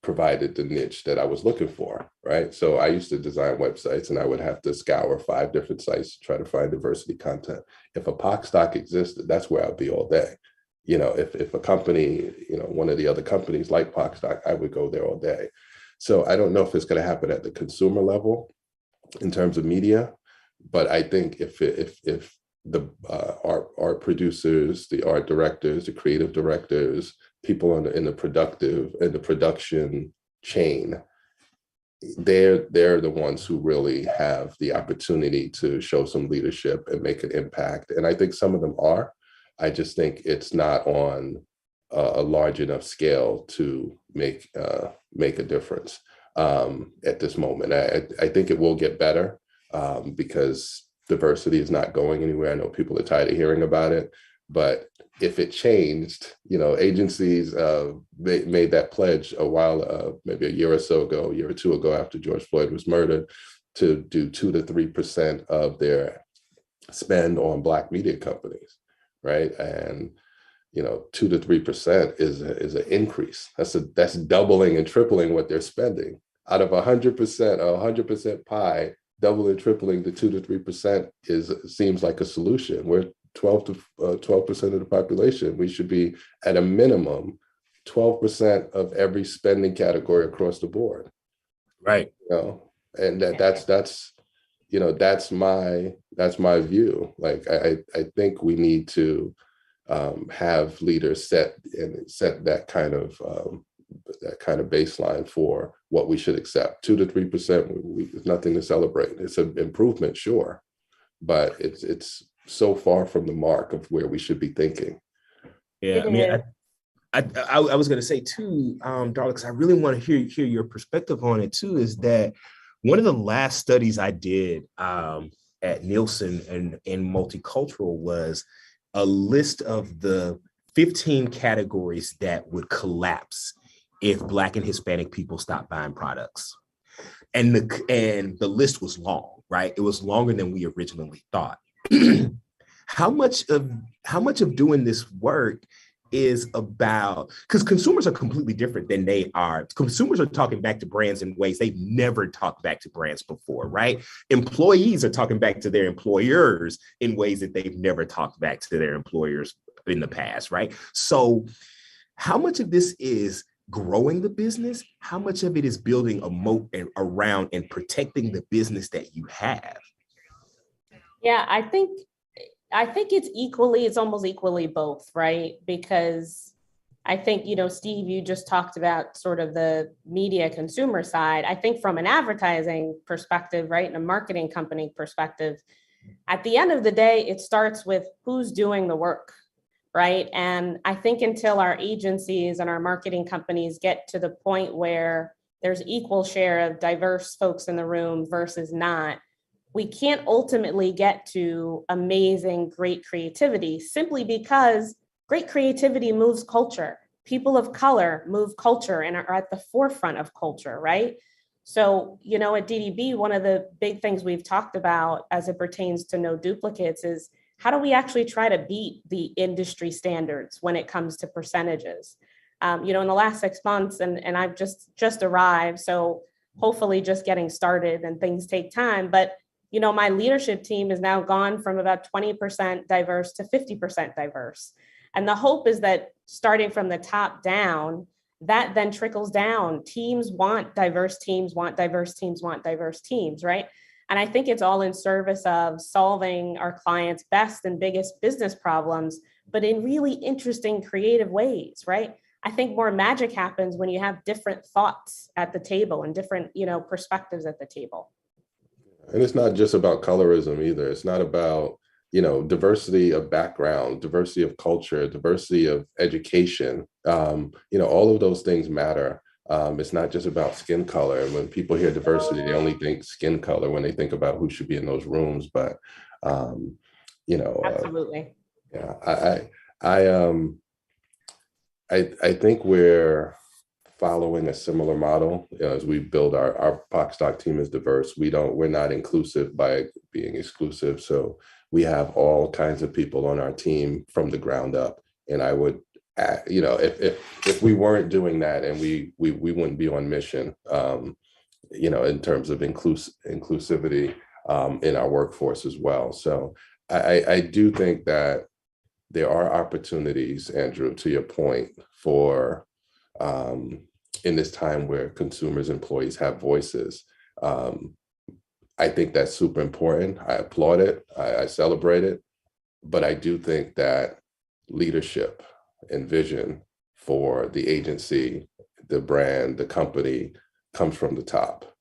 provided the niche that I was looking for, right? So I used to design websites and I would have to scour 5 different sites to try to find diversity content. If a pocstock existed, that's where I'd be all day. If a company, one of the other companies like pocstock, I would go there all day. So I don't know if it's going to happen at the consumer level in terms of media, but I think if the art producers, the art directors, the creative directors, people in the production chain, they're the ones who really have the opportunity to show some leadership and make an impact. And I think some of them are. I just think it's not on a large enough scale to make a difference at this moment. I think it will get better because diversity is not going anywhere. I know people are tired of hearing about it, but if it changed, agencies made that pledge a while, maybe a year or two ago after George Floyd was murdered, to do 2 to 3% of their spend on Black media companies, right? And 2 to 3% is an increase. That's doubling and tripling what they're spending. Out of 100%, 100% pie, doubling and tripling the 2 to 3% seems like a solution. We're 12% of the population. We should be at a minimum 12% of every spending category across the board. Right. And that's my view. Like I think we need to have leaders set that kind of baseline for what we should accept. 2 to 3%, is nothing to celebrate. It's an improvement, sure, but it's so far from the mark of where we should be thinking. Yeah, I mean, I was going to say too, Darla, because I really want to hear your perspective on it too, is that one of the last studies I did at Nielsen and in multicultural was a list of the 15 categories that would collapse if Black and Hispanic people stopped buying products. And the list was long, right? It was longer than we originally thought. How much of doing this work is about, because consumers are completely different than they are. Consumers are talking back to brands in ways they've never talked back to brands before, right? Employees are talking back to their employers in ways that they've never talked back to their employers in the past, right? So how much of this is growing the business? How much of it is building a moat around and protecting the business that you have? Yeah, I think it's almost equally both, right? Because I think, Steve, you just talked about sort of the media consumer side. I think from an advertising perspective, right, and a marketing company perspective, at the end of the day, it starts with who's doing the work, right? And I think until our agencies and our marketing companies get to the point where there's equal share of diverse folks in the room versus not, we can't ultimately get to amazing, great creativity simply because great creativity moves culture. People of color move culture and are at the forefront of culture, right? So, at DDB, one of the big things we've talked about as it pertains to no duplicates is how do we actually try to beat the industry standards when it comes to percentages? In the last 6 months, and I've just arrived, so hopefully just getting started and things take time, but my leadership team has now gone from about 20% diverse to 50% diverse. And the hope is that starting from the top down, that then trickles down. Teams want diverse teams, want diverse teams, want diverse teams, right? And I think it's all in service of solving our clients' best and biggest business problems, but in really interesting, creative ways, right? I think more magic happens when you have different thoughts at the table and different, perspectives at the table. And it's not just about colorism either. It's not about, diversity of background, diversity of culture, diversity of education. All of those things matter. It's not just about skin color. And when people hear diversity, they only think skin color when they think about who should be in those rooms. But, Absolutely. I think we're following a similar model as we build our pocstock team is diverse. We're not inclusive by being exclusive. So we have all kinds of people on our team from the ground up. And I would if we weren't doing that, and we wouldn't be on mission, in terms of inclusivity in our workforce as well. So I do think that there are opportunities, Andrew, to your point, for in this time where consumers, employees have voices. I think that's super important. I applaud it. I celebrate it. But I do think that leadership and vision for the agency, the brand, the company comes from the top.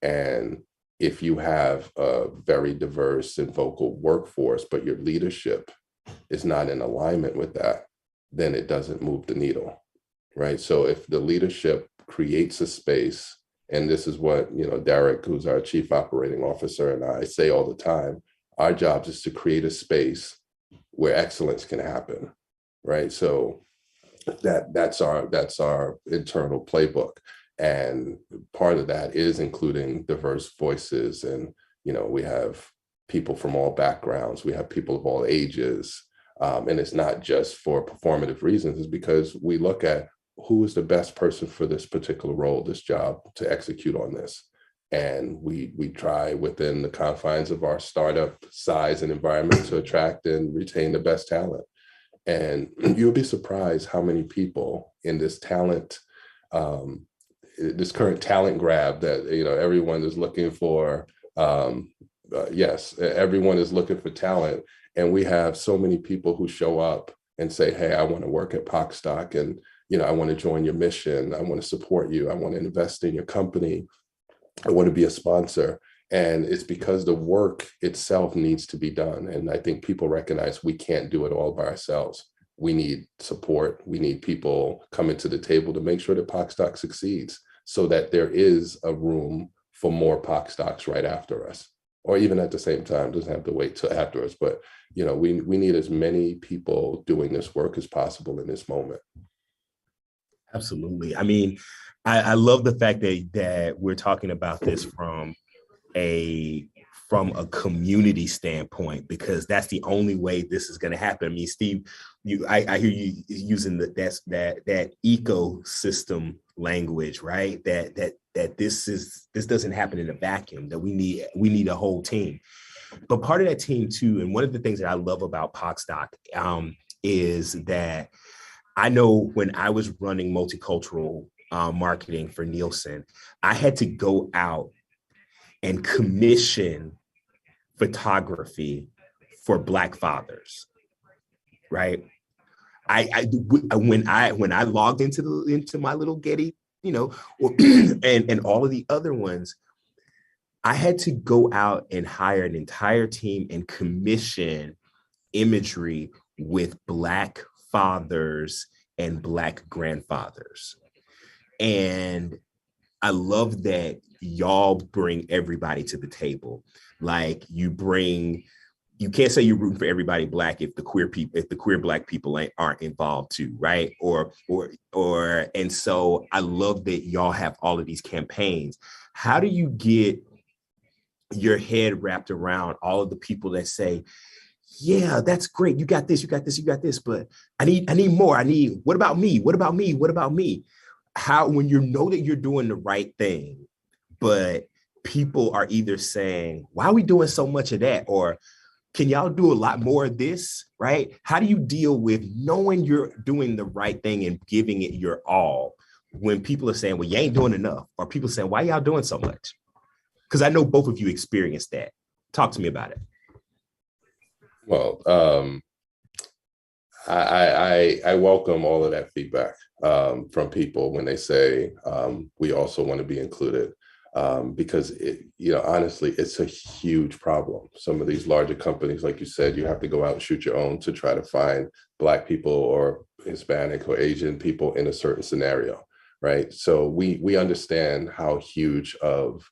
And if you have a very diverse and vocal workforce, but your leadership is not in alignment with that, then it doesn't move the needle, right? So if the leadership creates a space, and this is what, Derek, who's our chief operating officer, and I say all the time, our job is to create a space where excellence can happen, right? So that's our internal playbook. And part of that is including diverse voices. And, we have people from all backgrounds, we have people of all ages. And it's not just for performative reasons, it's because we look at who is the best person for this particular role, this job, to execute on this. And we try within the confines of our startup size and environment to attract and retain the best talent. And you'll be surprised how many people in this this current talent grab that, everyone is looking for. Yes, everyone is looking for talent. And we have so many people who show up and say, hey, I want to work at pocstock, and, I want to join your mission. I want to support you. I want to invest in your company. I want to be a sponsor. And it's because the work itself needs to be done. And I think people recognize we can't do it all by ourselves. We need support. We need people coming to the table to make sure that pocstock succeeds, so that there is a room for more pocstocks right after us, or even at the same time. Doesn't have to wait till after us, but we need as many people doing this work as possible in this moment. Absolutely. I mean, I love the fact that we're talking about this from a community standpoint, because that's the only way this is going to happen. I mean, Steve, I hear you using that ecosystem language, right? That this doesn't happen in a vacuum. That we need a whole team. But part of that team too, and one of the things that I love about pocstock is that I know when I was running multicultural marketing for Nielsen, I had to go out and commission photography for Black fathers, right? When I logged into my little Getty, and all of the other ones, I had to go out and hire an entire team and commission imagery with Black fathers and Black grandfathers. And I love that y'all bring everybody to the table. Like you can't say you're rooting for everybody Black if the queer Black people aren't involved too, right? And so I love that y'all have all of these campaigns. How do you get your head wrapped around all of the people that say, yeah, that's great, you got this, but I need more. What about me? How, when you know that you're doing the right thing, but people are either saying, why are we doing so much of that? Or can y'all do a lot more of this, right? How do you deal with knowing you're doing the right thing and giving it your all when people are saying, well, you ain't doing enough? Or people saying, why y'all doing so much? Because I know both of you experienced that. Talk to me about it. Well, I welcome all of that feedback from people when they say we also want to be included, because honestly, it's a huge problem. Some of these larger companies, like you said, you have to go out and shoot your own to try to find Black people or Hispanic or Asian people in a certain scenario, right? So we understand how huge of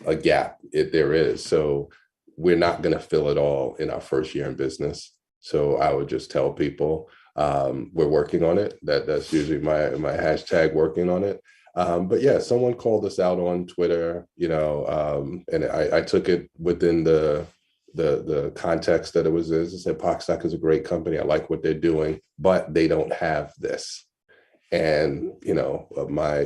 a gap there is. So we're not going to fill it all in our first year in business. So I would just tell people we're working on it. That's usually my hashtag, working on it. But yeah, someone called us out on Twitter, and I took it within the the context that it was is. I said, pocstock is a great company. I like what they're doing, but they don't have this. And, my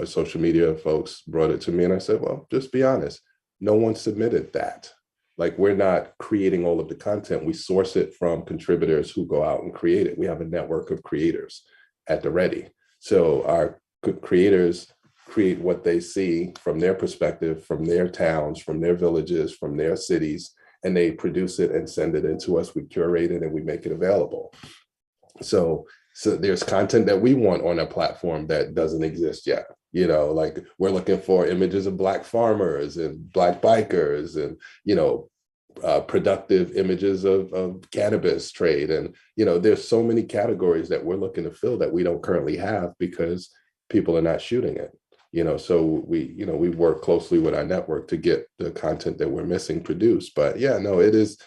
social media folks brought it to me and I said, well, just be honest. No one submitted that. Like, we're not creating all of the content. We source it from contributors who go out and create it. We have a network of creators at the ready. So our creators create what they see from their perspective, from their towns, from their villages, from their cities, and they produce it and send it into us. We curate it and we make it available. So there's content that we want on a platform that doesn't exist yet. Like, we're looking for images of Black farmers and Black bikers and, productive images of cannabis trade. And, there's so many categories that we're looking to fill that we don't currently have because people are not shooting it. So we work closely with our network to get the content that we're missing produced. But yeah, no, it's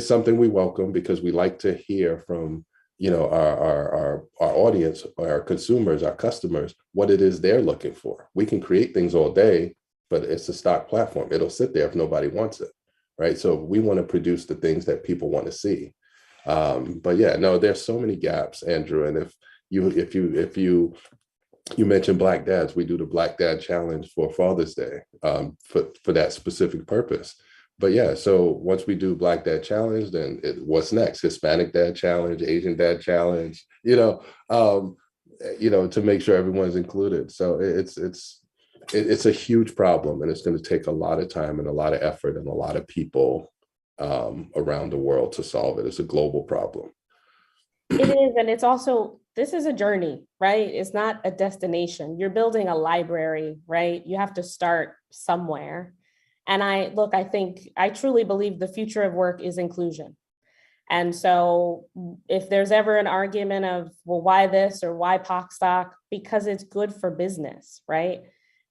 something we welcome because we like to hear from our audience, our consumers, our customers, what it is they're looking for. We can create things all day, but it's a stock platform. It'll sit there if nobody wants it, right? So we want to produce the things that people want to see. But yeah, no, there's so many gaps, Andrew. And if you mentioned Black dads, we do the Black Dad Challenge for Father's Day for that specific purpose. But yeah, so once we do Black Dad Challenge, then what's next? Hispanic Dad Challenge, Asian Dad Challenge, to make sure everyone's included. So it's a huge problem, and it's going to take a lot of time and a lot of effort and a lot of people around the world to solve it. It's a global problem. It is, and it's also, this is a journey, right? It's not a destination. You're building a library, right? You have to start somewhere. And I truly believe the future of work is inclusion. And so if there's ever an argument of, well, why this or why pocstock? Because it's good for business, right?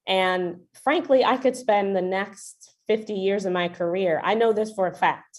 And frankly, I could spend the next 50 years of my career. I know this for a fact.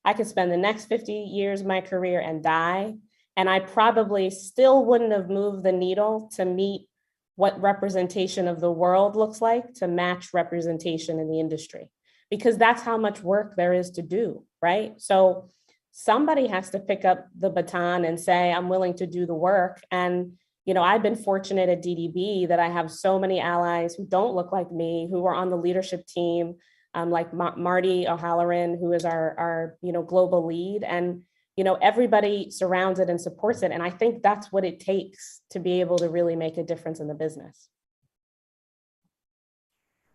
I could spend the next 50 years of my career and die, and I probably still wouldn't have moved the needle to meet what representation of the world looks like to match representation in the industry, because that's how much work there is to do, right? So somebody has to pick up the baton and say, I'm willing to do the work. And, I've been fortunate at DDB that I have so many allies who don't look like me, who are on the leadership team, like Marty O'Halloran, who is our global lead. And everybody surrounds it and supports it. And I think that's what it takes to be able to really make a difference in the business.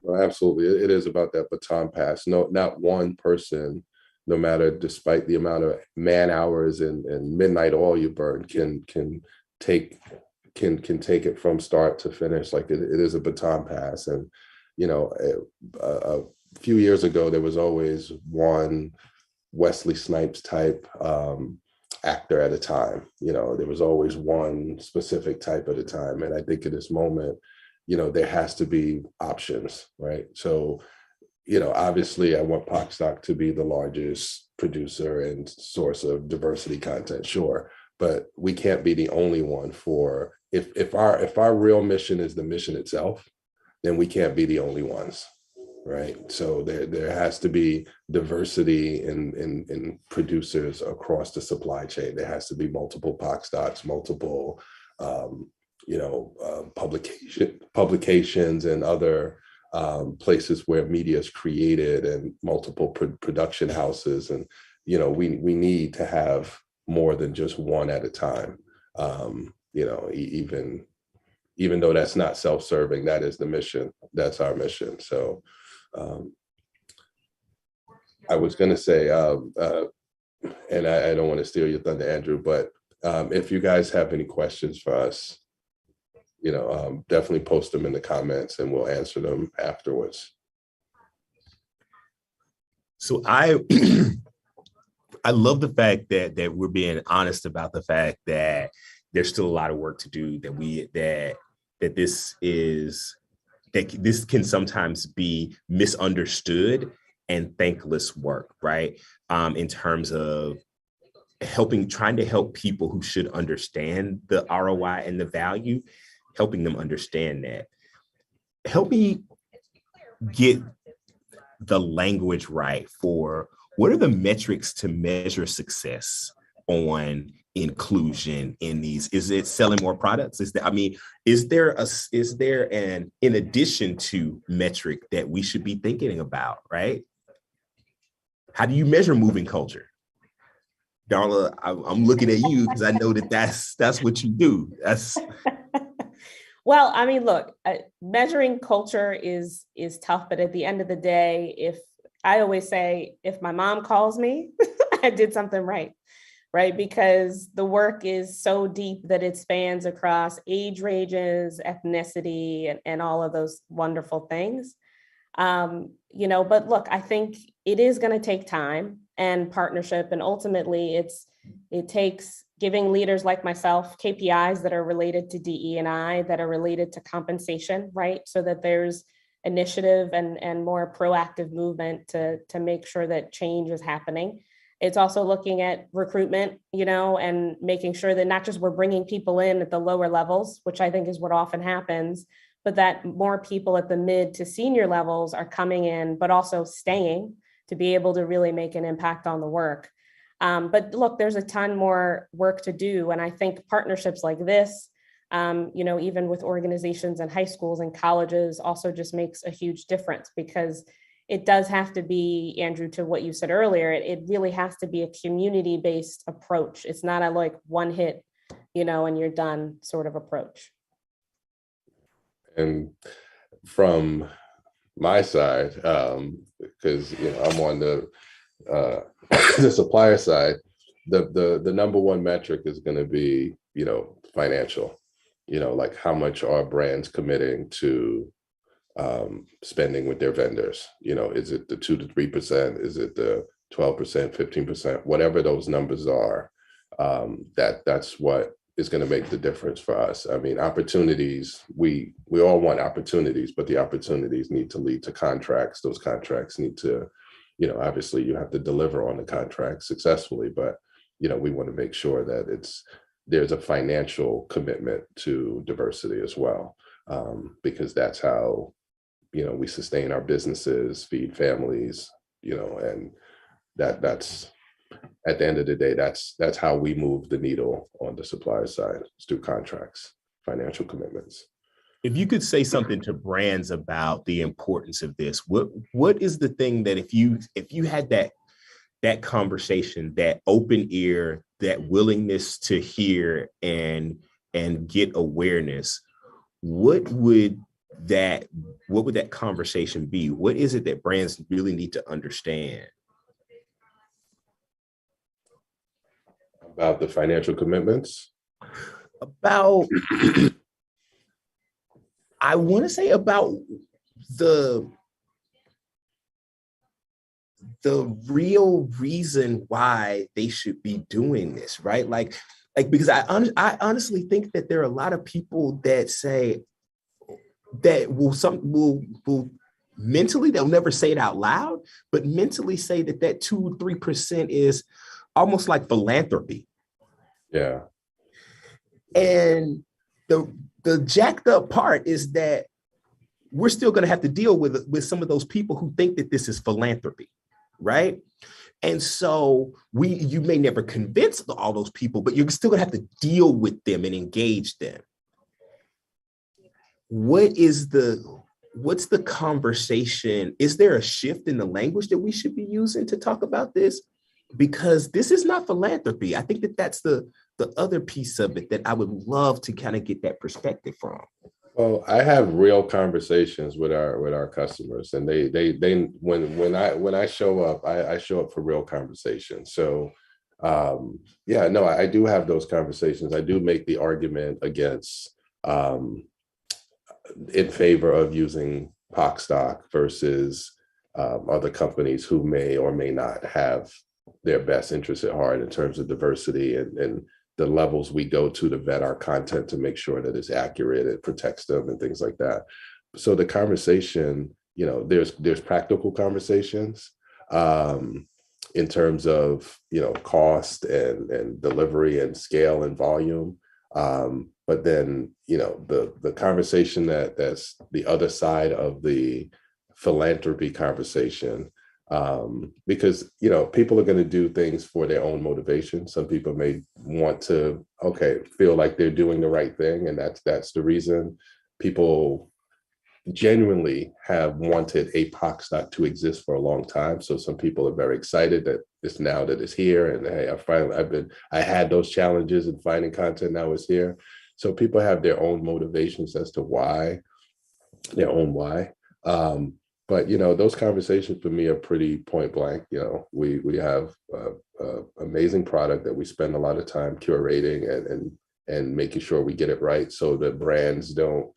Well, absolutely. It is about that baton pass. No, not one person, no matter, despite the amount of man hours and midnight oil you burn, can take it from start to finish. Like it is a baton pass. And, a few years ago, there was always one Wesley Snipes type actor at a time. There was always one specific type at a time. And I think at this moment, there has to be options, right? So, obviously I want pocstock to be the largest producer and source of diversity content, sure. But we can't be the only one for, if our real mission is the mission itself, then we can't be the only ones. Right. So there has to be diversity in producers across the supply chain. There has to be multiple pocstocks, multiple, publications and other places where media is created, and multiple production houses. And, we need to have more than just one at a time. Even though that's not self-serving, that is the mission. That's our mission. So I was going to say, and I don't want to steal your thunder, Andrew, but if you guys have any questions for us, definitely post them in the comments and we'll answer them afterwards. So I love the fact that we're being honest about the fact that there's still a lot of work to do, that this can sometimes be misunderstood and thankless work, right? In terms of trying to help people who should understand the ROI and the value, helping them understand that. Help me get the language right for what are the metrics to measure success on inclusion in these? Is it selling more products? Is there an in addition to metric that we should be thinking about, right? How do you measure moving culture? Darla, I'm looking at you because I know that's what you do. Well, I mean, look, measuring culture is tough, but at the end of the day, if I always say, if my mom calls me, I did something right, because the work is so deep that it spans across age ranges, ethnicity, and all of those wonderful things. But look, I think it is going to take time and partnership, and ultimately it takes giving leaders like myself KPIs that are related to DE&I, that are related to compensation, right? So that there's initiative and more proactive movement to make sure that change is happening. It's also looking at recruitment, and making sure that not just we're bringing people in at the lower levels, which I think is what often happens, but that more people at the mid to senior levels are coming in, but also staying to be able to really make an impact on the work. But look, there's a ton more work to do. And I think partnerships like this, even with organizations and high schools and colleges, also just makes a huge difference, because it does have to be, Andrew, to what you said earlier, it really has to be a community-based approach. It's not a like one hit, and you're done sort of approach. And from my side, because I'm on the the supplier side, the number one metric is going to be financial. Like how much are brands committing to spending with their vendors? Is it the 2 to 3%? Is it the 12%, 15%? Whatever those numbers are, that's what is going to make the difference for us. I mean, opportunities, we all want opportunities, but the opportunities need to lead to contracts. Those contracts need to, obviously you have to deliver on the contract successfully, but, we want to make sure that there's a financial commitment to diversity as well, because that's how, we sustain our businesses, feed families, and that's, at the end of the day, that's how we move the needle on the supplier side, is through contracts, financial commitments. If you could say something to brands about the importance of this, what is the thing that if you had that conversation, that open ear, that willingness to hear and get awareness, what would that conversation be? What is it that brands really need to understand? About the financial commitments? About, I want to say about the real reason why they should be doing this, right? Like because I honestly think that there are a lot of people that say that will mentally, they'll never say it out loud, but mentally say that 2-3% is almost like philanthropy. Yeah. And the jacked up part is that we're still going to have to deal with some of those people who think that this is philanthropy, right? And so you may never convince all those people, but you're still going to have to deal with them and engage them. What's the conversation? Is there a shift in the language that we should be using to talk about this? Because this is not philanthropy. I think that's the other piece of it that I would love to kind of get that perspective from. Well, I have real conversations with our customers, and they when I show up, I show up for real conversations. So I do have those conversations. I do make the argument against in favor of using pocstock versus other companies who may or may not have their best interests at heart in terms of diversity and the levels we go to vet our content to make sure that it's accurate, it protects them and things like that. So the conversation, there's practical conversations in terms of, cost and delivery and scale and volume. But then, the conversation that's the other side of the philanthropy conversation, Because, people are going to do things for their own motivation. Some people may want to, feel like they're doing the right thing. And that's the reason people genuinely have wanted a pocstock to exist for a long time. So some people are very excited that it's now that it's here. And hey, I had those challenges in finding content, now it's here. So people have their own motivations as to why, their own why. But those conversations for me are pretty point blank. We have amazing product that we spend a lot of time curating and making sure we get it right, so that brands don't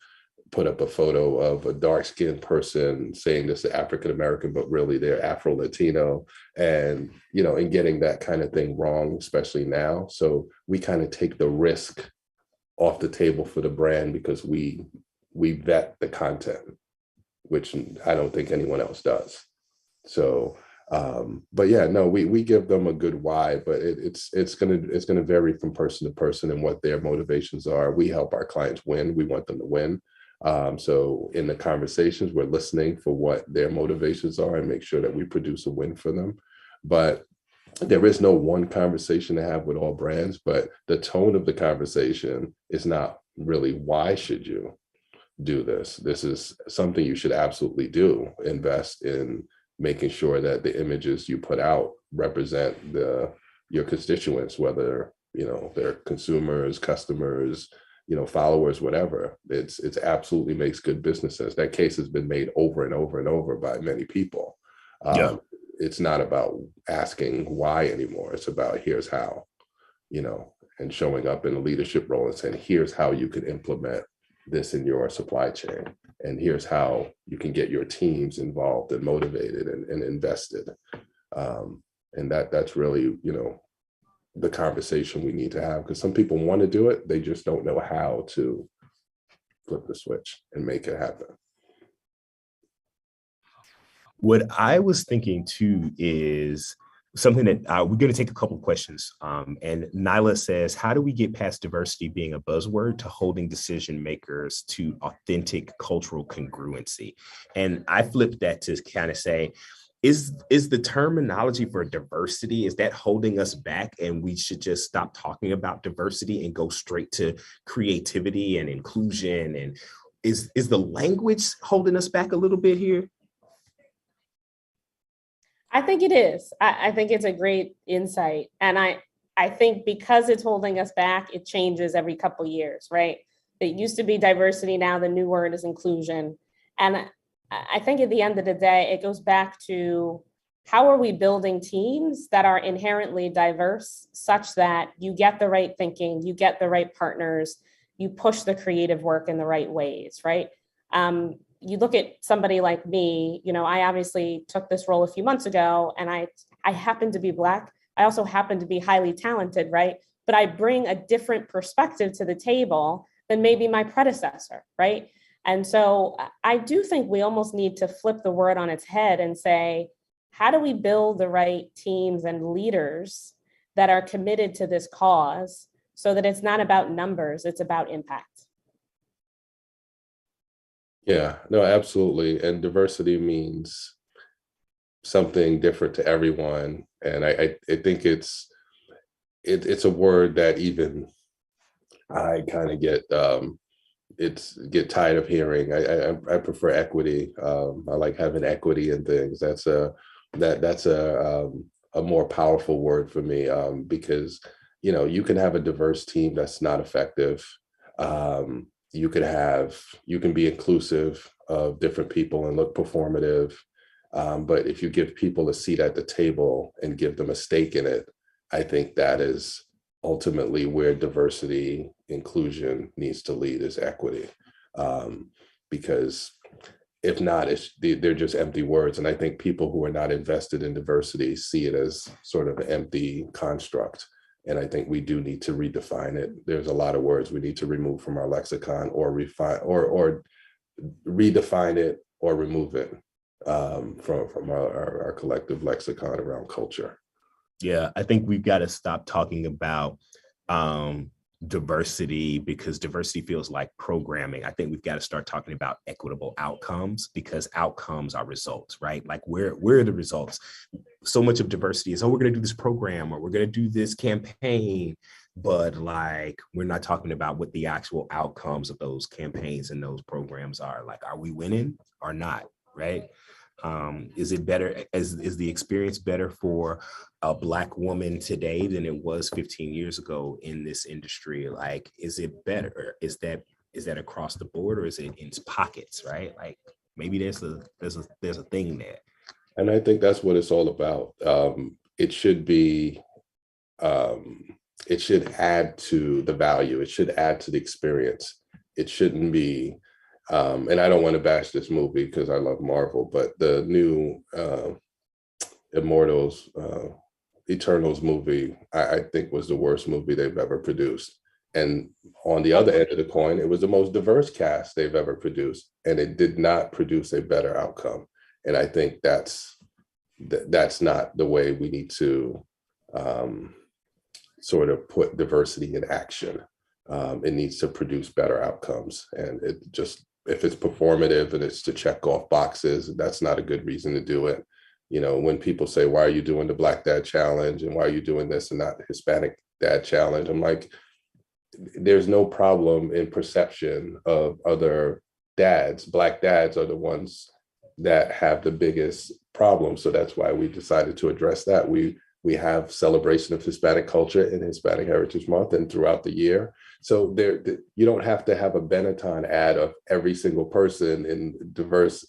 put up a photo of a dark-skinned person saying this is African American, but really they're Afro Latino, and getting that kind of thing wrong, especially now. So we kind of take the risk off the table for the brand because we vet the content, which I don't think anyone else does. So, but yeah, no, we give them a good why, but it's gonna vary from person to person and what their motivations are. We help our clients win. We want them to win. So in the conversations, we're listening for what their motivations are and make sure that we produce a win for them. But there is no one conversation to have with all brands, but the tone of the conversation is not really, why should you do this? This is something you should absolutely do. Invest in making sure that the images you put out represent your constituents, whether they're consumers, customers, followers, whatever. It's absolutely makes good business sense. That case has been made over and over and over by many people. It's not about asking why anymore. It's about here's how, and showing up in a leadership role and saying, here's how you can implement this in your supply chain. And here's how you can get your teams involved and motivated and invested. And that's really, the conversation we need to have, because some people want to do it. They just don't know how to flip the switch and make it happen. What I was thinking too is something that we're going to take a couple of questions. And Nyla says, how do we get past diversity being a buzzword to holding decision makers to authentic cultural congruency? And I flipped that to kind of say, is the terminology for diversity, is that holding us back and we should just stop talking about diversity and go straight to creativity and inclusion? And is the language holding us back a little bit here? I think it is. I think it's a great insight. And I think because it's holding us back, it changes every couple of years, right? It used to be diversity. Now the new word is inclusion. And I think at the end of the day, it goes back to how are we building teams that are inherently diverse such that you get the right thinking, you get the right partners, you push the creative work in the right ways, right? You look at somebody like me, I obviously took this role a few months ago, and I happen to be Black. I also happen to be highly talented, right? But I bring a different perspective to the table than maybe my predecessor, right? And so I do think we almost need to flip the word on its head and say, how do we build the right teams and leaders that are committed to this cause so that it's not about numbers, it's about impact? Yeah, no, absolutely. And diversity means something different to everyone. And I think it's a word that even I kind of get tired of hearing. I prefer equity. I like having equity in things. That's a more powerful word for me, because you can have a diverse team that's not effective. You can be inclusive of different people and look performative, but if you give people a seat at the table and give them a stake in it, I think that is ultimately where diversity inclusion needs to lead, is equity, because if not, they're just empty words. And I think people who are not invested in diversity see it as sort of an empty construct. And I think we do need to redefine it. There's a lot of words we need to remove from our lexicon, or refine, or redefine it, or remove it from our collective lexicon around culture. Yeah, I think we've got to stop talking about diversity because diversity feels like programming. I think we've got to start talking about equitable outcomes because outcomes are results, right? Like where are the results? So much of diversity is, oh, we're going to do this program or we're going to do this campaign, but like we're not talking about what the actual outcomes of those campaigns and those programs are. Like, are we winning or not, right? Is it better, is the experience better for a Black woman today than it was 15 years ago in this industry? Like, is it better? Is that across the board or is it in pockets, right? Like maybe there's a thing there. And I think that's what it's all about. It should be, it should add to the value. It should add to the experience. It shouldn't be, and I don't want to bash this movie because I love Marvel, but the new Immortals, Eternals movie, I think was the worst movie they've ever produced. And on the other end of the coin, it was the most diverse cast they've ever produced, and it did not produce a better outcome. And I think that's not the way we need to sort of put diversity in action. It needs to produce better outcomes. And it just, if it's performative and it's to check off boxes, that's not a good reason to do it. You know, when people say, why are you doing the Black Dad Challenge and why are you doing this and not the Hispanic Dad Challenge? I'm like, there's no problem in perception of other dads. Black dads are the ones that have the biggest problem. So that's why we decided to address that. We have celebration of Hispanic culture in Hispanic Heritage Month and throughout the year. So you don't have to have a Benetton ad of every single person in diverse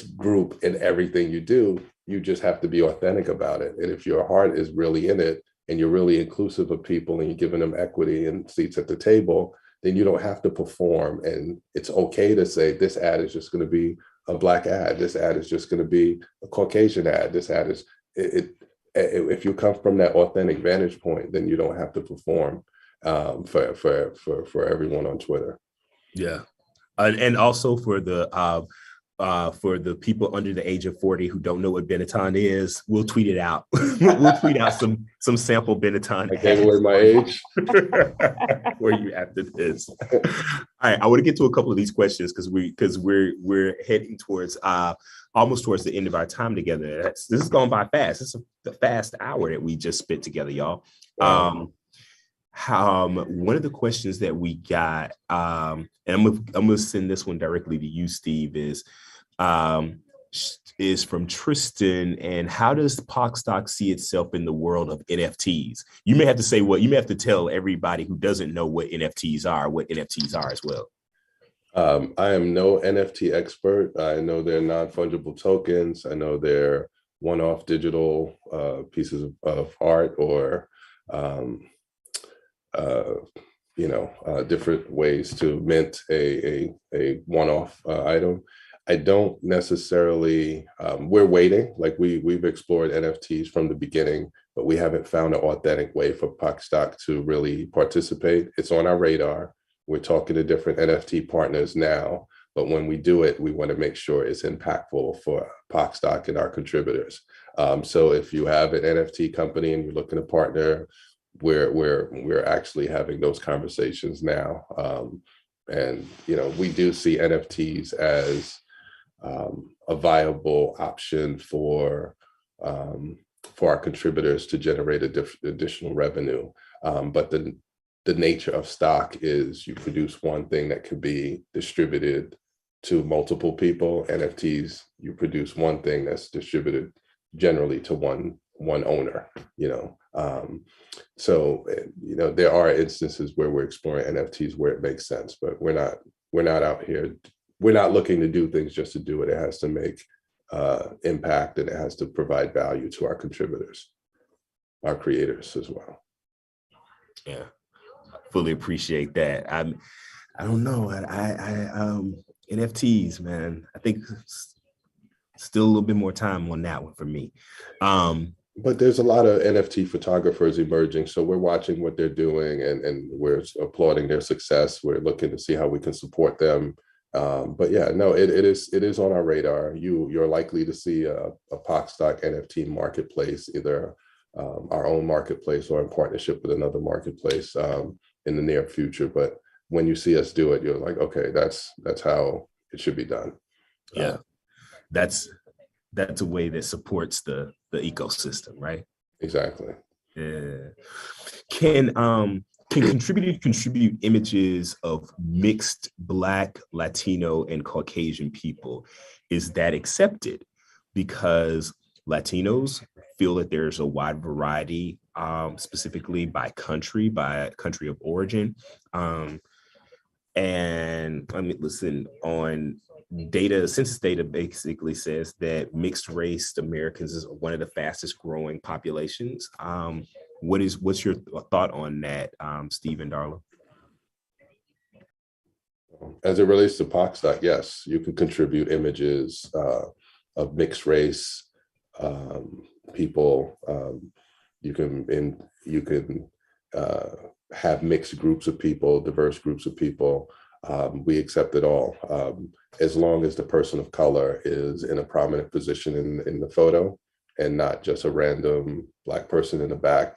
group in everything you do. You just have to be authentic about it. And if your heart is really in it and you're really inclusive of people and you're giving them equity and seats at the table, then you don't have to perform. And it's okay to say this ad is just going to be a Black ad. This ad is just going to be a Caucasian ad. This ad is, if you come from that authentic vantage point, then you don't have to perform for everyone on Twitter. Yeah. And also for the people under the age of 40 who don't know what Benetton is, we'll tweet it out. We'll tweet out some sample Benetton. I gave away my age. For you after this. All right, I want to get to a couple of these questions because we're heading towards almost towards the end of our time together. This is going by fast. It's a fast hour that we just spent together, y'all. Wow. One of the questions that we got, and I'm gonna send this one directly to you, Steve, is from Tristan. And how does pocstock see itself in the world of NFTs? You may have to say you may have to tell everybody who doesn't know what NFTs are as well. I am no NFT expert. I know they're non-fungible tokens. I know they're one-off digital pieces of art or different ways to mint a one-off item. I don't necessarily, we're waiting, like we've explored NFTs from the beginning, but we haven't found an authentic way for pocstock to really participate. It's on our radar. We're talking to different NFT partners now, but when we do it, we want to make sure it's impactful for pocstock and our contributors. So if you have an NFT company and you're looking to partner, we're actually having those conversations now. And we do see NFTs as a viable option for our contributors to generate additional revenue. But the nature of stock is you produce one thing that could be distributed to multiple people. NFTs, you produce one thing that's distributed generally to one owner, So there are instances where we're exploring NFTs where it makes sense, but we're not out here. We're not looking to do things just to do it. It has to make impact, and it has to provide value to our contributors, our creators as well. Yeah, I fully appreciate that. I don't know. NFTs, man. I think still a little bit more time on that one for me. But there's a lot of NFT photographers emerging, so we're watching what they're doing, and we're applauding their success. We're looking to see how we can support them. But yeah, no, it is on our radar. You're likely to see a pocstock NFT marketplace, either our own marketplace or in partnership with another marketplace in the near future. But when you see us do it, you're like, okay, that's how it should be done. Yeah, that's a way that supports the ecosystem, right? Exactly. Yeah. Can contributors contribute images of mixed Black, Latino, and Caucasian people? Is that accepted? Because Latinos feel that there's a wide variety, specifically by country of origin. And I mean, listen, on census data basically says that mixed race Americans is one of the fastest growing populations. What's your thought on that, Steve and Darla? As it relates to pocstock, yes, you can contribute images of mixed race people. You can have mixed groups of people, diverse groups of people. We accept it all, as long as the person of color is in a prominent position in the photo and not just a random Black person in the back,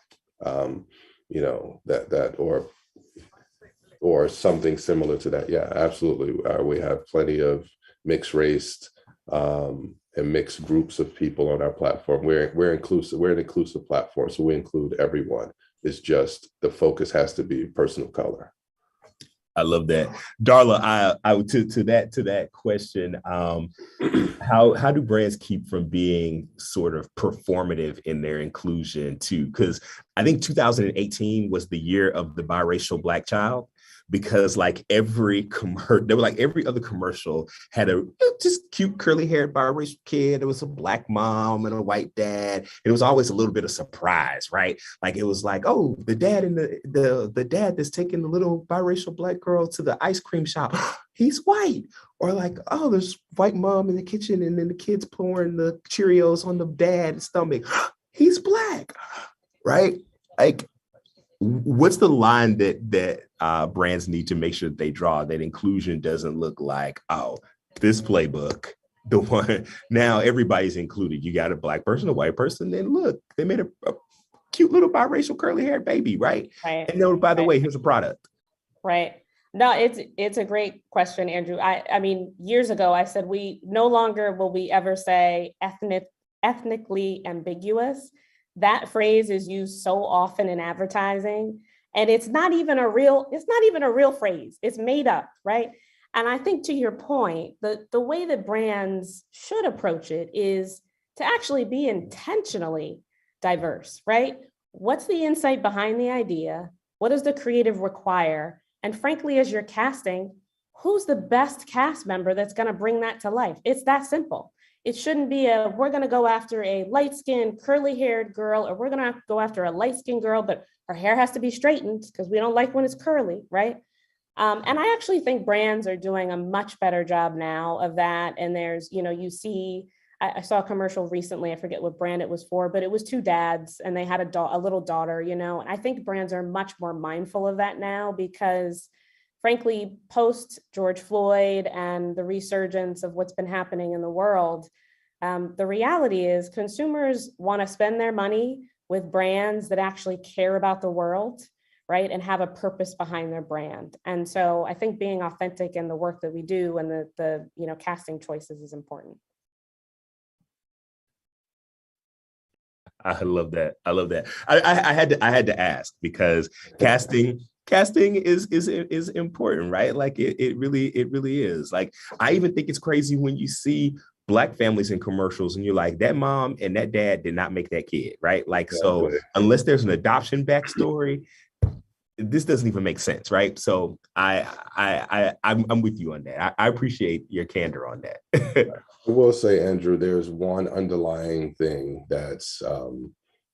or something similar to that. Yeah, absolutely. We have plenty of mixed race and mixed groups of people on our platform. We're inclusive. We're an inclusive platform, so we include everyone. It's just the focus has to be person of color. I love that, Darla. I to that question. How do brands keep from being sort of performative in their inclusion too? Because I think 2018 was the year of the biracial Black child. Because like every other commercial had a just cute curly haired biracial kid. There was a Black mom and a white dad. And it was always a little bit of surprise, right? Like it was like, oh, the dad and the dad that's taking the little biracial Black girl to the ice cream shop, he's white. Or like, oh, there's white mom in the kitchen and then the kids pouring the Cheerios on the dad's stomach. He's Black, right? Like, what's the line that brands need to make sure that they draw that inclusion doesn't look like, oh, this playbook, the one now everybody's included. You got a Black person, a white person, and look, they made a cute little biracial curly haired baby, right? Right. And no, by the way, here's a product. Right. No, it's a great question, Andrew. I mean, years ago, I said we no longer will we ever say ethnically ambiguous. That phrase is used so often in advertising, and it's not even a real phrase. It's made up, right? And I think to your point, the way that brands should approach it is to actually be intentionally diverse, right? What's the insight behind the idea? What does the creative require? And frankly, as you're casting, who's the best cast member that's going to bring that to life? It's that simple. It shouldn't be we're going to go after a light-skinned, curly-haired girl, or we're going to go after a light-skinned girl, but her hair has to be straightened because we don't like when it's curly, right? And I actually think brands are doing a much better job now of that. And there's, you see, I saw a commercial recently, I forget what brand it was for, but it was two dads and they had a little daughter, and I think brands are much more mindful of that now because frankly, post George Floyd and the resurgence of what's been happening in the world, the reality is consumers want to spend their money with brands that actually care about the world, right? And have a purpose behind their brand. And so I think being authentic in the work that we do and the casting choices is important. I love that. I had to ask because casting is important, right? Like it really is. Like I even think it's crazy when you see Black families in commercials and you're like, that mom and that dad did not make that kid, right? Like, so unless there's an adoption backstory, this doesn't even make sense, right? So I'm with you on that. I appreciate your candor on that. I will say, Andrew, there's one underlying thing that's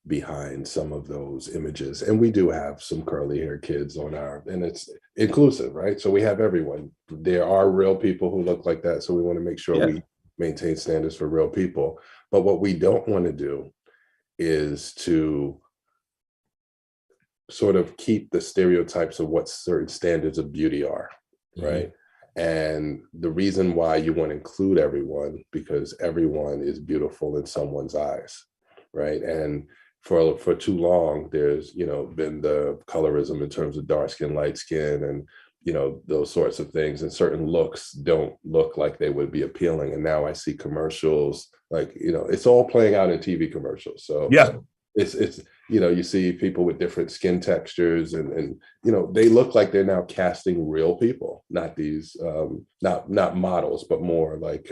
behind some of those images. And we do have some curly haired kids and it's inclusive, right? So we have everyone. There are real people who look like that. So we want to make sure we maintain standards for real people. But what we don't want to do is to sort of keep the stereotypes of what certain standards of beauty are, right? And the reason why you want to include everyone, because everyone is beautiful in someone's eyes, right? And for too long, there's, been the colorism in terms of dark skin, light skin, and, those sorts of things. And certain looks don't look like they would be appealing. And now I see commercials, like, it's all playing out in TV commercials. So Yeah. it's you see people with different skin textures, and they look like they're now casting real people, not these not models, but more like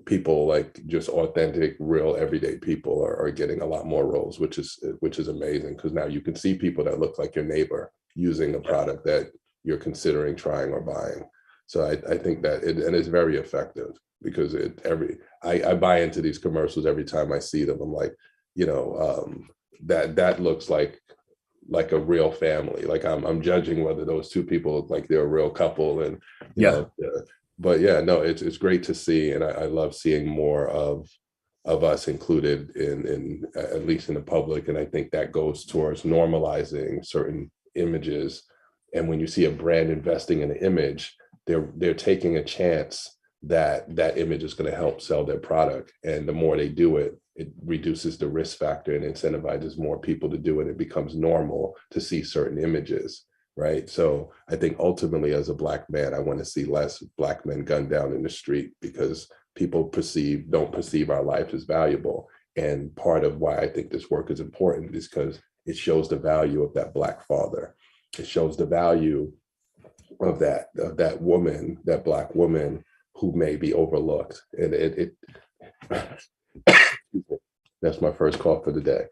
people, like just authentic, real, everyday people are getting a lot more roles, which is amazing, because now you can see people that look like your neighbor using a product that you're considering trying or buying. So I think that and it's very effective, because I buy into these commercials every time I see them. I'm like, that looks like a real family. Like I'm judging whether those two people look like they're a real couple, and but yeah, no, it's great to see, and I love seeing more of us included in at least in the public. And I think that goes towards normalizing certain images. And when you see a brand investing in an image, they're taking a chance that image is going to help sell their product. And the more they do it, it reduces the risk factor and incentivizes more people to do it. It becomes normal to see certain images, right? So I think ultimately, as a Black man, I want to see less Black men gunned down in the street, because people don't perceive our life as valuable. And part of why I think this work is important is because it shows the value of that Black father. It shows the value of that woman, that Black woman who may be overlooked. And it that's my first call for the day.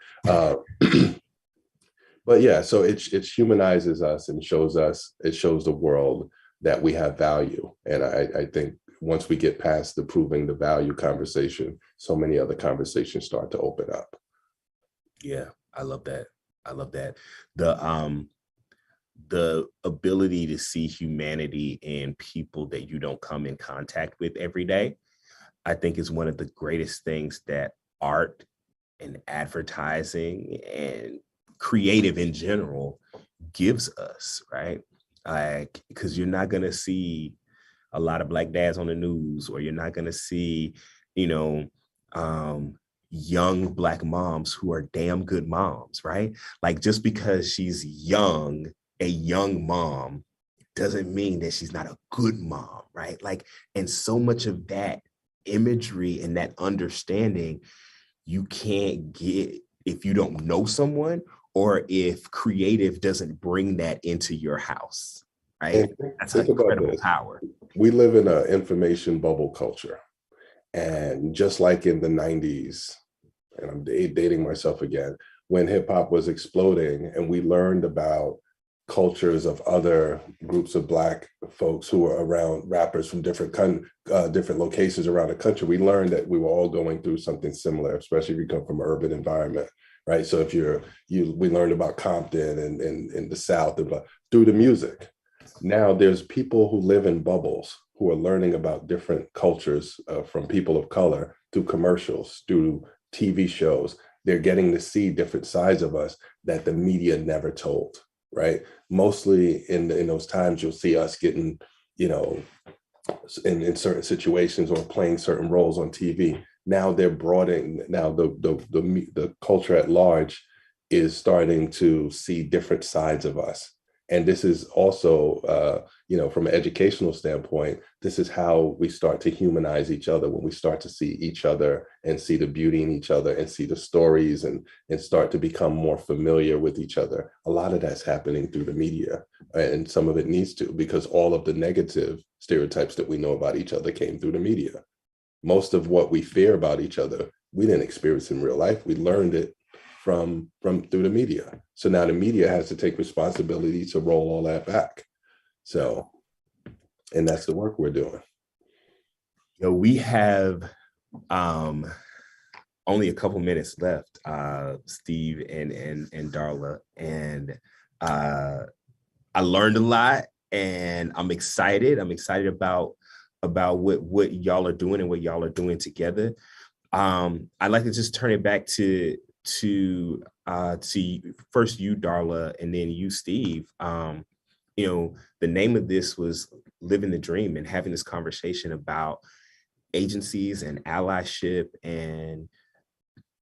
But yeah, so it humanizes us and shows the world that we have value. And I think once we get past the proving the value conversation, so many other conversations start to open up. Yeah, I love that. The ability to see humanity in people that you don't come in contact with every day, I think is one of the greatest things that art and advertising and creative in general gives us, right? Like, because you're not going to see a lot of Black dads on the news, or you're not going to see, young Black moms who are damn good moms, right? Like, just because she's young, a young mom, doesn't mean that she's not a good mom, right? Like, and so much of that imagery and that understanding you can't get if you don't know someone, or if creative doesn't bring that into your house, right? That's an incredible power. We live in an information bubble culture. And just like in the 90s, and I'm dating myself again, when hip hop was exploding and we learned about cultures of other groups of Black folks who were around, rappers from different locations around the country, we learned that we were all going through something similar, especially if you come from an urban environment, right? So if we learned about Compton and the South through the music. Now there's people who live in bubbles who are learning about different cultures from people of color through commercials, through TV shows. They're getting to see different sides of us that the media never told, right? Mostly in those times, you'll see us getting, in certain situations or playing certain roles on TV. Now they're broadening. Now the culture at large is starting to see different sides of us. And this is also, from an educational standpoint, this is how we start to humanize each other, when we start to see each other and see the beauty in each other and see the stories and start to become more familiar with each other. A lot of that's happening through the media, and some of it needs to, because all of the negative stereotypes that we know about each other came through the media. Most of what we fear about each other, we didn't experience in real life. We learned it from through the media. So now the media has to take responsibility to roll all that back. So, and that's the work we're doing. We have only a couple minutes left, Steve and Darla, and I learned a lot, and I'm excited. I'm excited about what y'all are doing and what y'all are doing together. I'd like to just turn it back to first you, Darla, and then you, Steve. The name of this was Living the Dream, and having this conversation about agencies and allyship and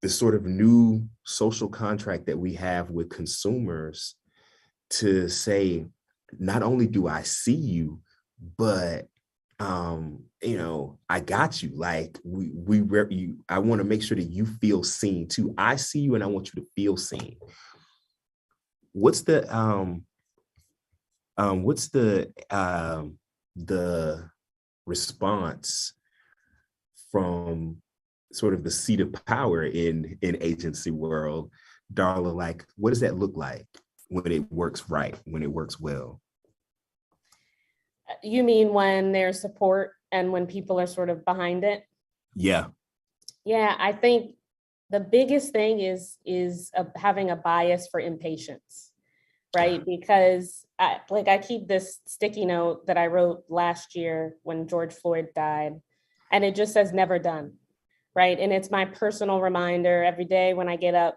the sort of new social contract that we have with consumers to say, not only do I see you, but I got you. Like I want to make sure that you feel seen too. I see you and I want you to feel seen. What's the response from sort of the seat of power in agency world, Darla? Like, what does that look like when it works right, when it works well? You mean when there's support and when people are sort of behind it? Yeah. Yeah, I think the biggest thing is having a bias for impatience, right? Because I keep this sticky note that I wrote last year when George Floyd died, and it just says never done, right? And it's my personal reminder every day when I get up,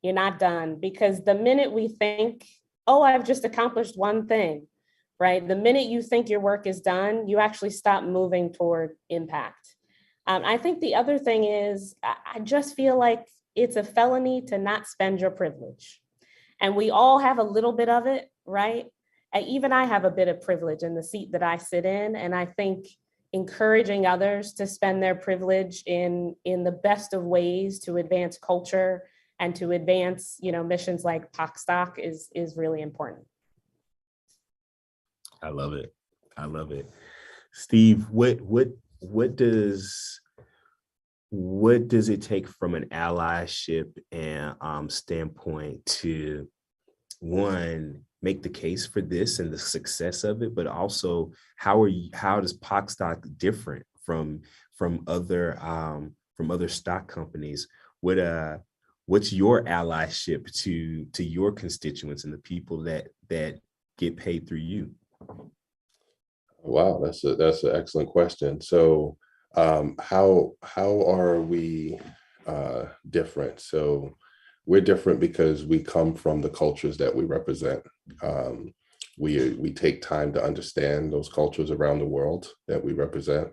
you're not done. Because the minute we think, oh, I've just accomplished one thing, right? The minute you think your work is done, you actually stop moving toward impact. I think the other thing is, I just feel like it's a felony to not spend your privilege. And we all have a little bit of it, right? And even I have a bit of privilege in the seat that I sit in. And I think encouraging others to spend their privilege in the best of ways to advance culture and to advance, missions like pocstock is really important. I love it. I love it. Steve, what does it take from an allyship and standpoint to, one, make the case for this and the success of it, but also how does pocstock different from other stock companies? What's your allyship to your constituents and the people that get paid through you? Wow, that's an excellent question. So how are we different? So we're different because we come from the cultures that we represent. We take time to understand those cultures around the world that we represent.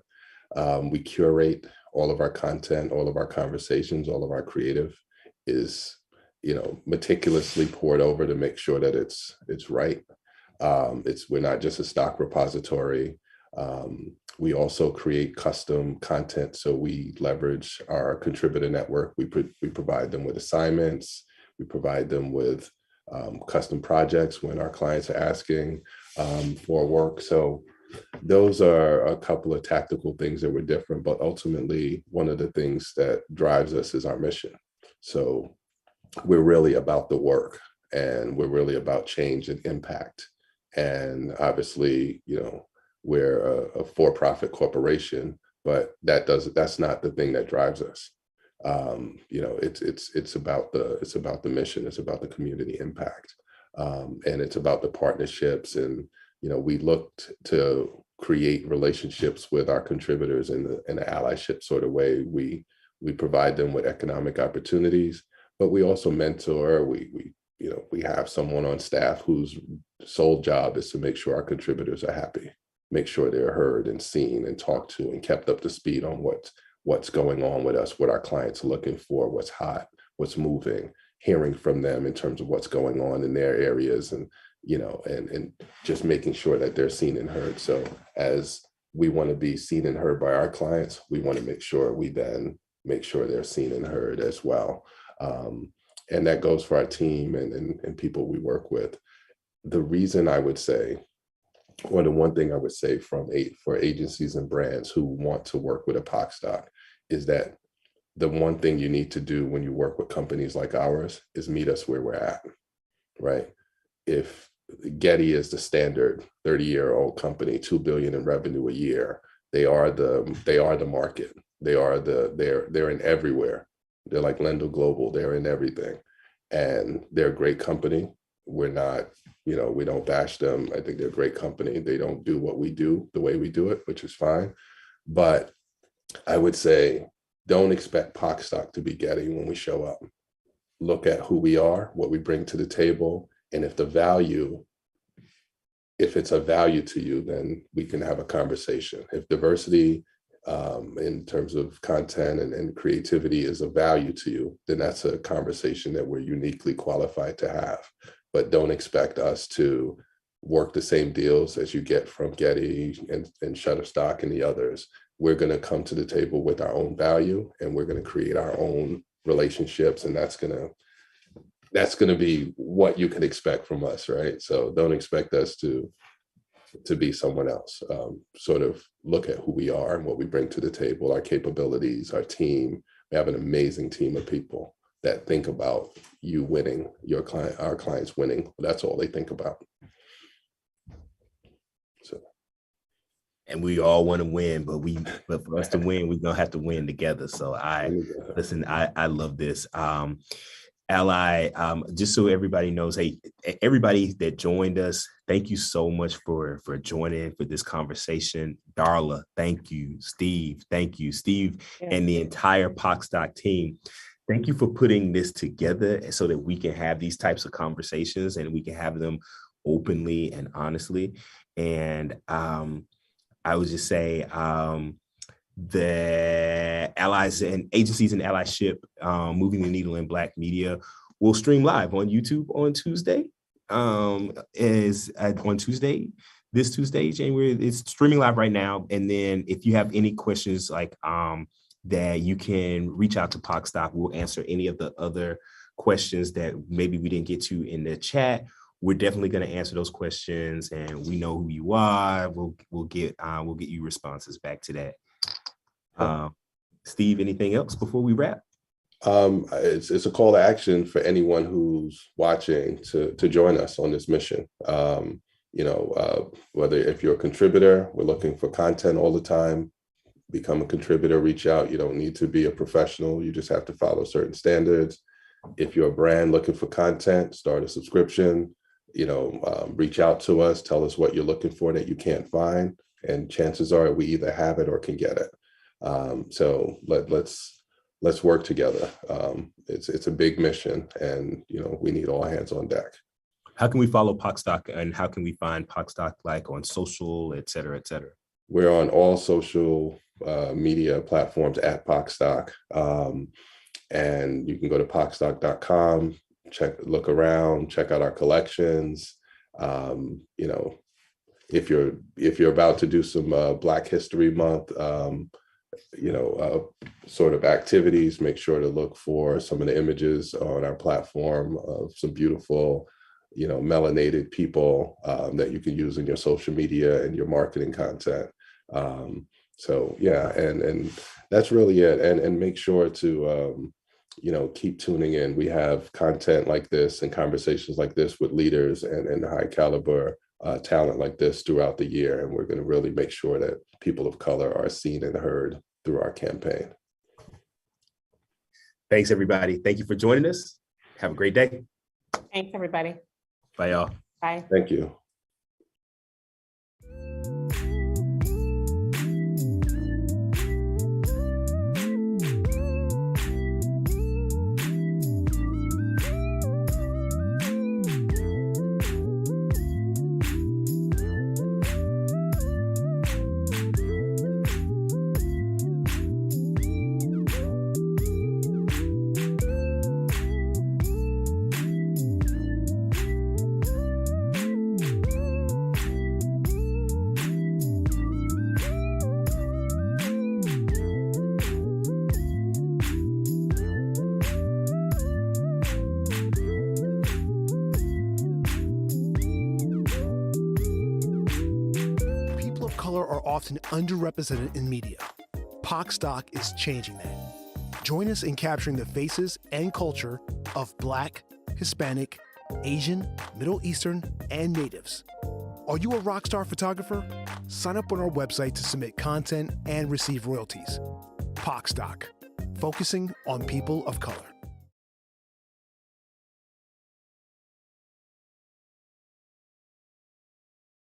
We curate all of our content, all of our conversations, all of our creative is, meticulously poured over to make sure that it's right. We're not just a stock repository. We also create custom content. So we leverage our contributor network. We provide them with assignments. We provide them with custom projects when our clients are asking for work. So those are a couple of tactical things that were different, but ultimately one of the things that drives us is our mission. So we're really about the work, and we're really about change and impact. And obviously, we're a for-profit corporation, but that's not the thing that drives us. It's about the mission. It's about the community impact, and it's about the partnerships. And we looked to create relationships with our contributors in an allyship sort of way. We provide them with economic opportunities, but we also mentor. We have someone on staff whose sole job is to make sure our contributors are happy, make sure they're heard and seen and talked to and kept up to speed on what's going on with us, what our clients are looking for, what's hot, what's moving, hearing from them in terms of what's going on in their areas, and and just making sure that they're seen and heard. So as we want to be seen and heard by our clients, we want to make sure we then make sure they're seen and heard as well. And that goes for our team and people we work with. The reason I would say, or the one thing I would say for agencies and brands who want to work with a pocstock is that the one thing you need to do when you work with companies like ours is meet us where we're at, right? If Getty is the standard 30-year-old company, $2 billion in revenue a year, they are the market. They're in everywhere. They're like Lendo Global. They're in everything, and they're a great company. We're not, we don't bash them. I think they're a great company. They don't do what we do the way we do it, which is fine. But I would say, don't expect pocstock to be Getty when we show up. Look at who we are, what we bring to the table, and if it's a value to you, then we can have a conversation. If diversity in terms of content and creativity is of value to you, then that's a conversation that we're uniquely qualified to have. But don't expect us to work the same deals as you get from Getty and Shutterstock and the others. We're going to come to the table with our own value, and we're going to create our own relationships, and that's going to be what you can expect from us, right? So don't expect us to be someone else. Sort of look at who we are and what we bring to the table, our capabilities, our team. We have an amazing team of people that think about you winning, our clients winning. That's all they think about. So, and we all want to win, but for us to win, we're gonna have to win together. So I love this. Ally, just so everybody knows, hey, everybody that joined us, thank you so much for joining for this conversation. Darla, thank you. Steve, thank you. Steve and the entire pocstock team, thank you for putting this together so that we can have these types of conversations and we can have them openly and honestly. And I would just say, the Allies and Agencies and Allyship, Moving the Needle in Black Media, will stream live on YouTube on Tuesday. This Tuesday, January. It's streaming live right now. And then if you have any questions that you can reach out to pocstock, we'll answer any of the other questions that maybe we didn't get to in the chat. We're definitely going to answer those questions, and we know who you are. We'll get you responses back to that. Steve, anything else before we wrap? It's a call to action for anyone who's watching to join us on this mission. Whether if you're a contributor, we're looking for content all the time. Become a contributor, reach out. You don't need to be a professional. You just have to follow certain standards. If you're a brand looking for content, start a subscription. Reach out to us. Tell us what you're looking for that you can't find, and chances are we either have it or can get it. So let's work together. It's a big mission, and we need all hands on deck. How can we follow pocstock, and how can we find pocstock on social, et cetera, et cetera? We're on all social media platforms at pocstock, and you can go to pocstock.com, look around, check out our collections. If you're about to do some Black History Month, sort of activities, make sure to look for some of the images on our platform of some beautiful, melanated people that you can use in your social media and your marketing content. So yeah, and that's really it. And make sure to, keep tuning in. We have content like this and conversations like this with leaders and high caliber talent like this throughout the year. And we're going to really make sure that people of color are seen and heard through our campaign. Thanks, everybody. Thank you for joining us. Have a great day. Thanks, everybody. Bye, y'all. Bye. Thank you. Color are often underrepresented in media. Pocstock is changing that. Join us in capturing the faces and culture of Black, Hispanic, Asian, Middle Eastern, and Natives. Are you a rockstar photographer? Sign up on our website to submit content and receive royalties. Pocstock, focusing on people of color.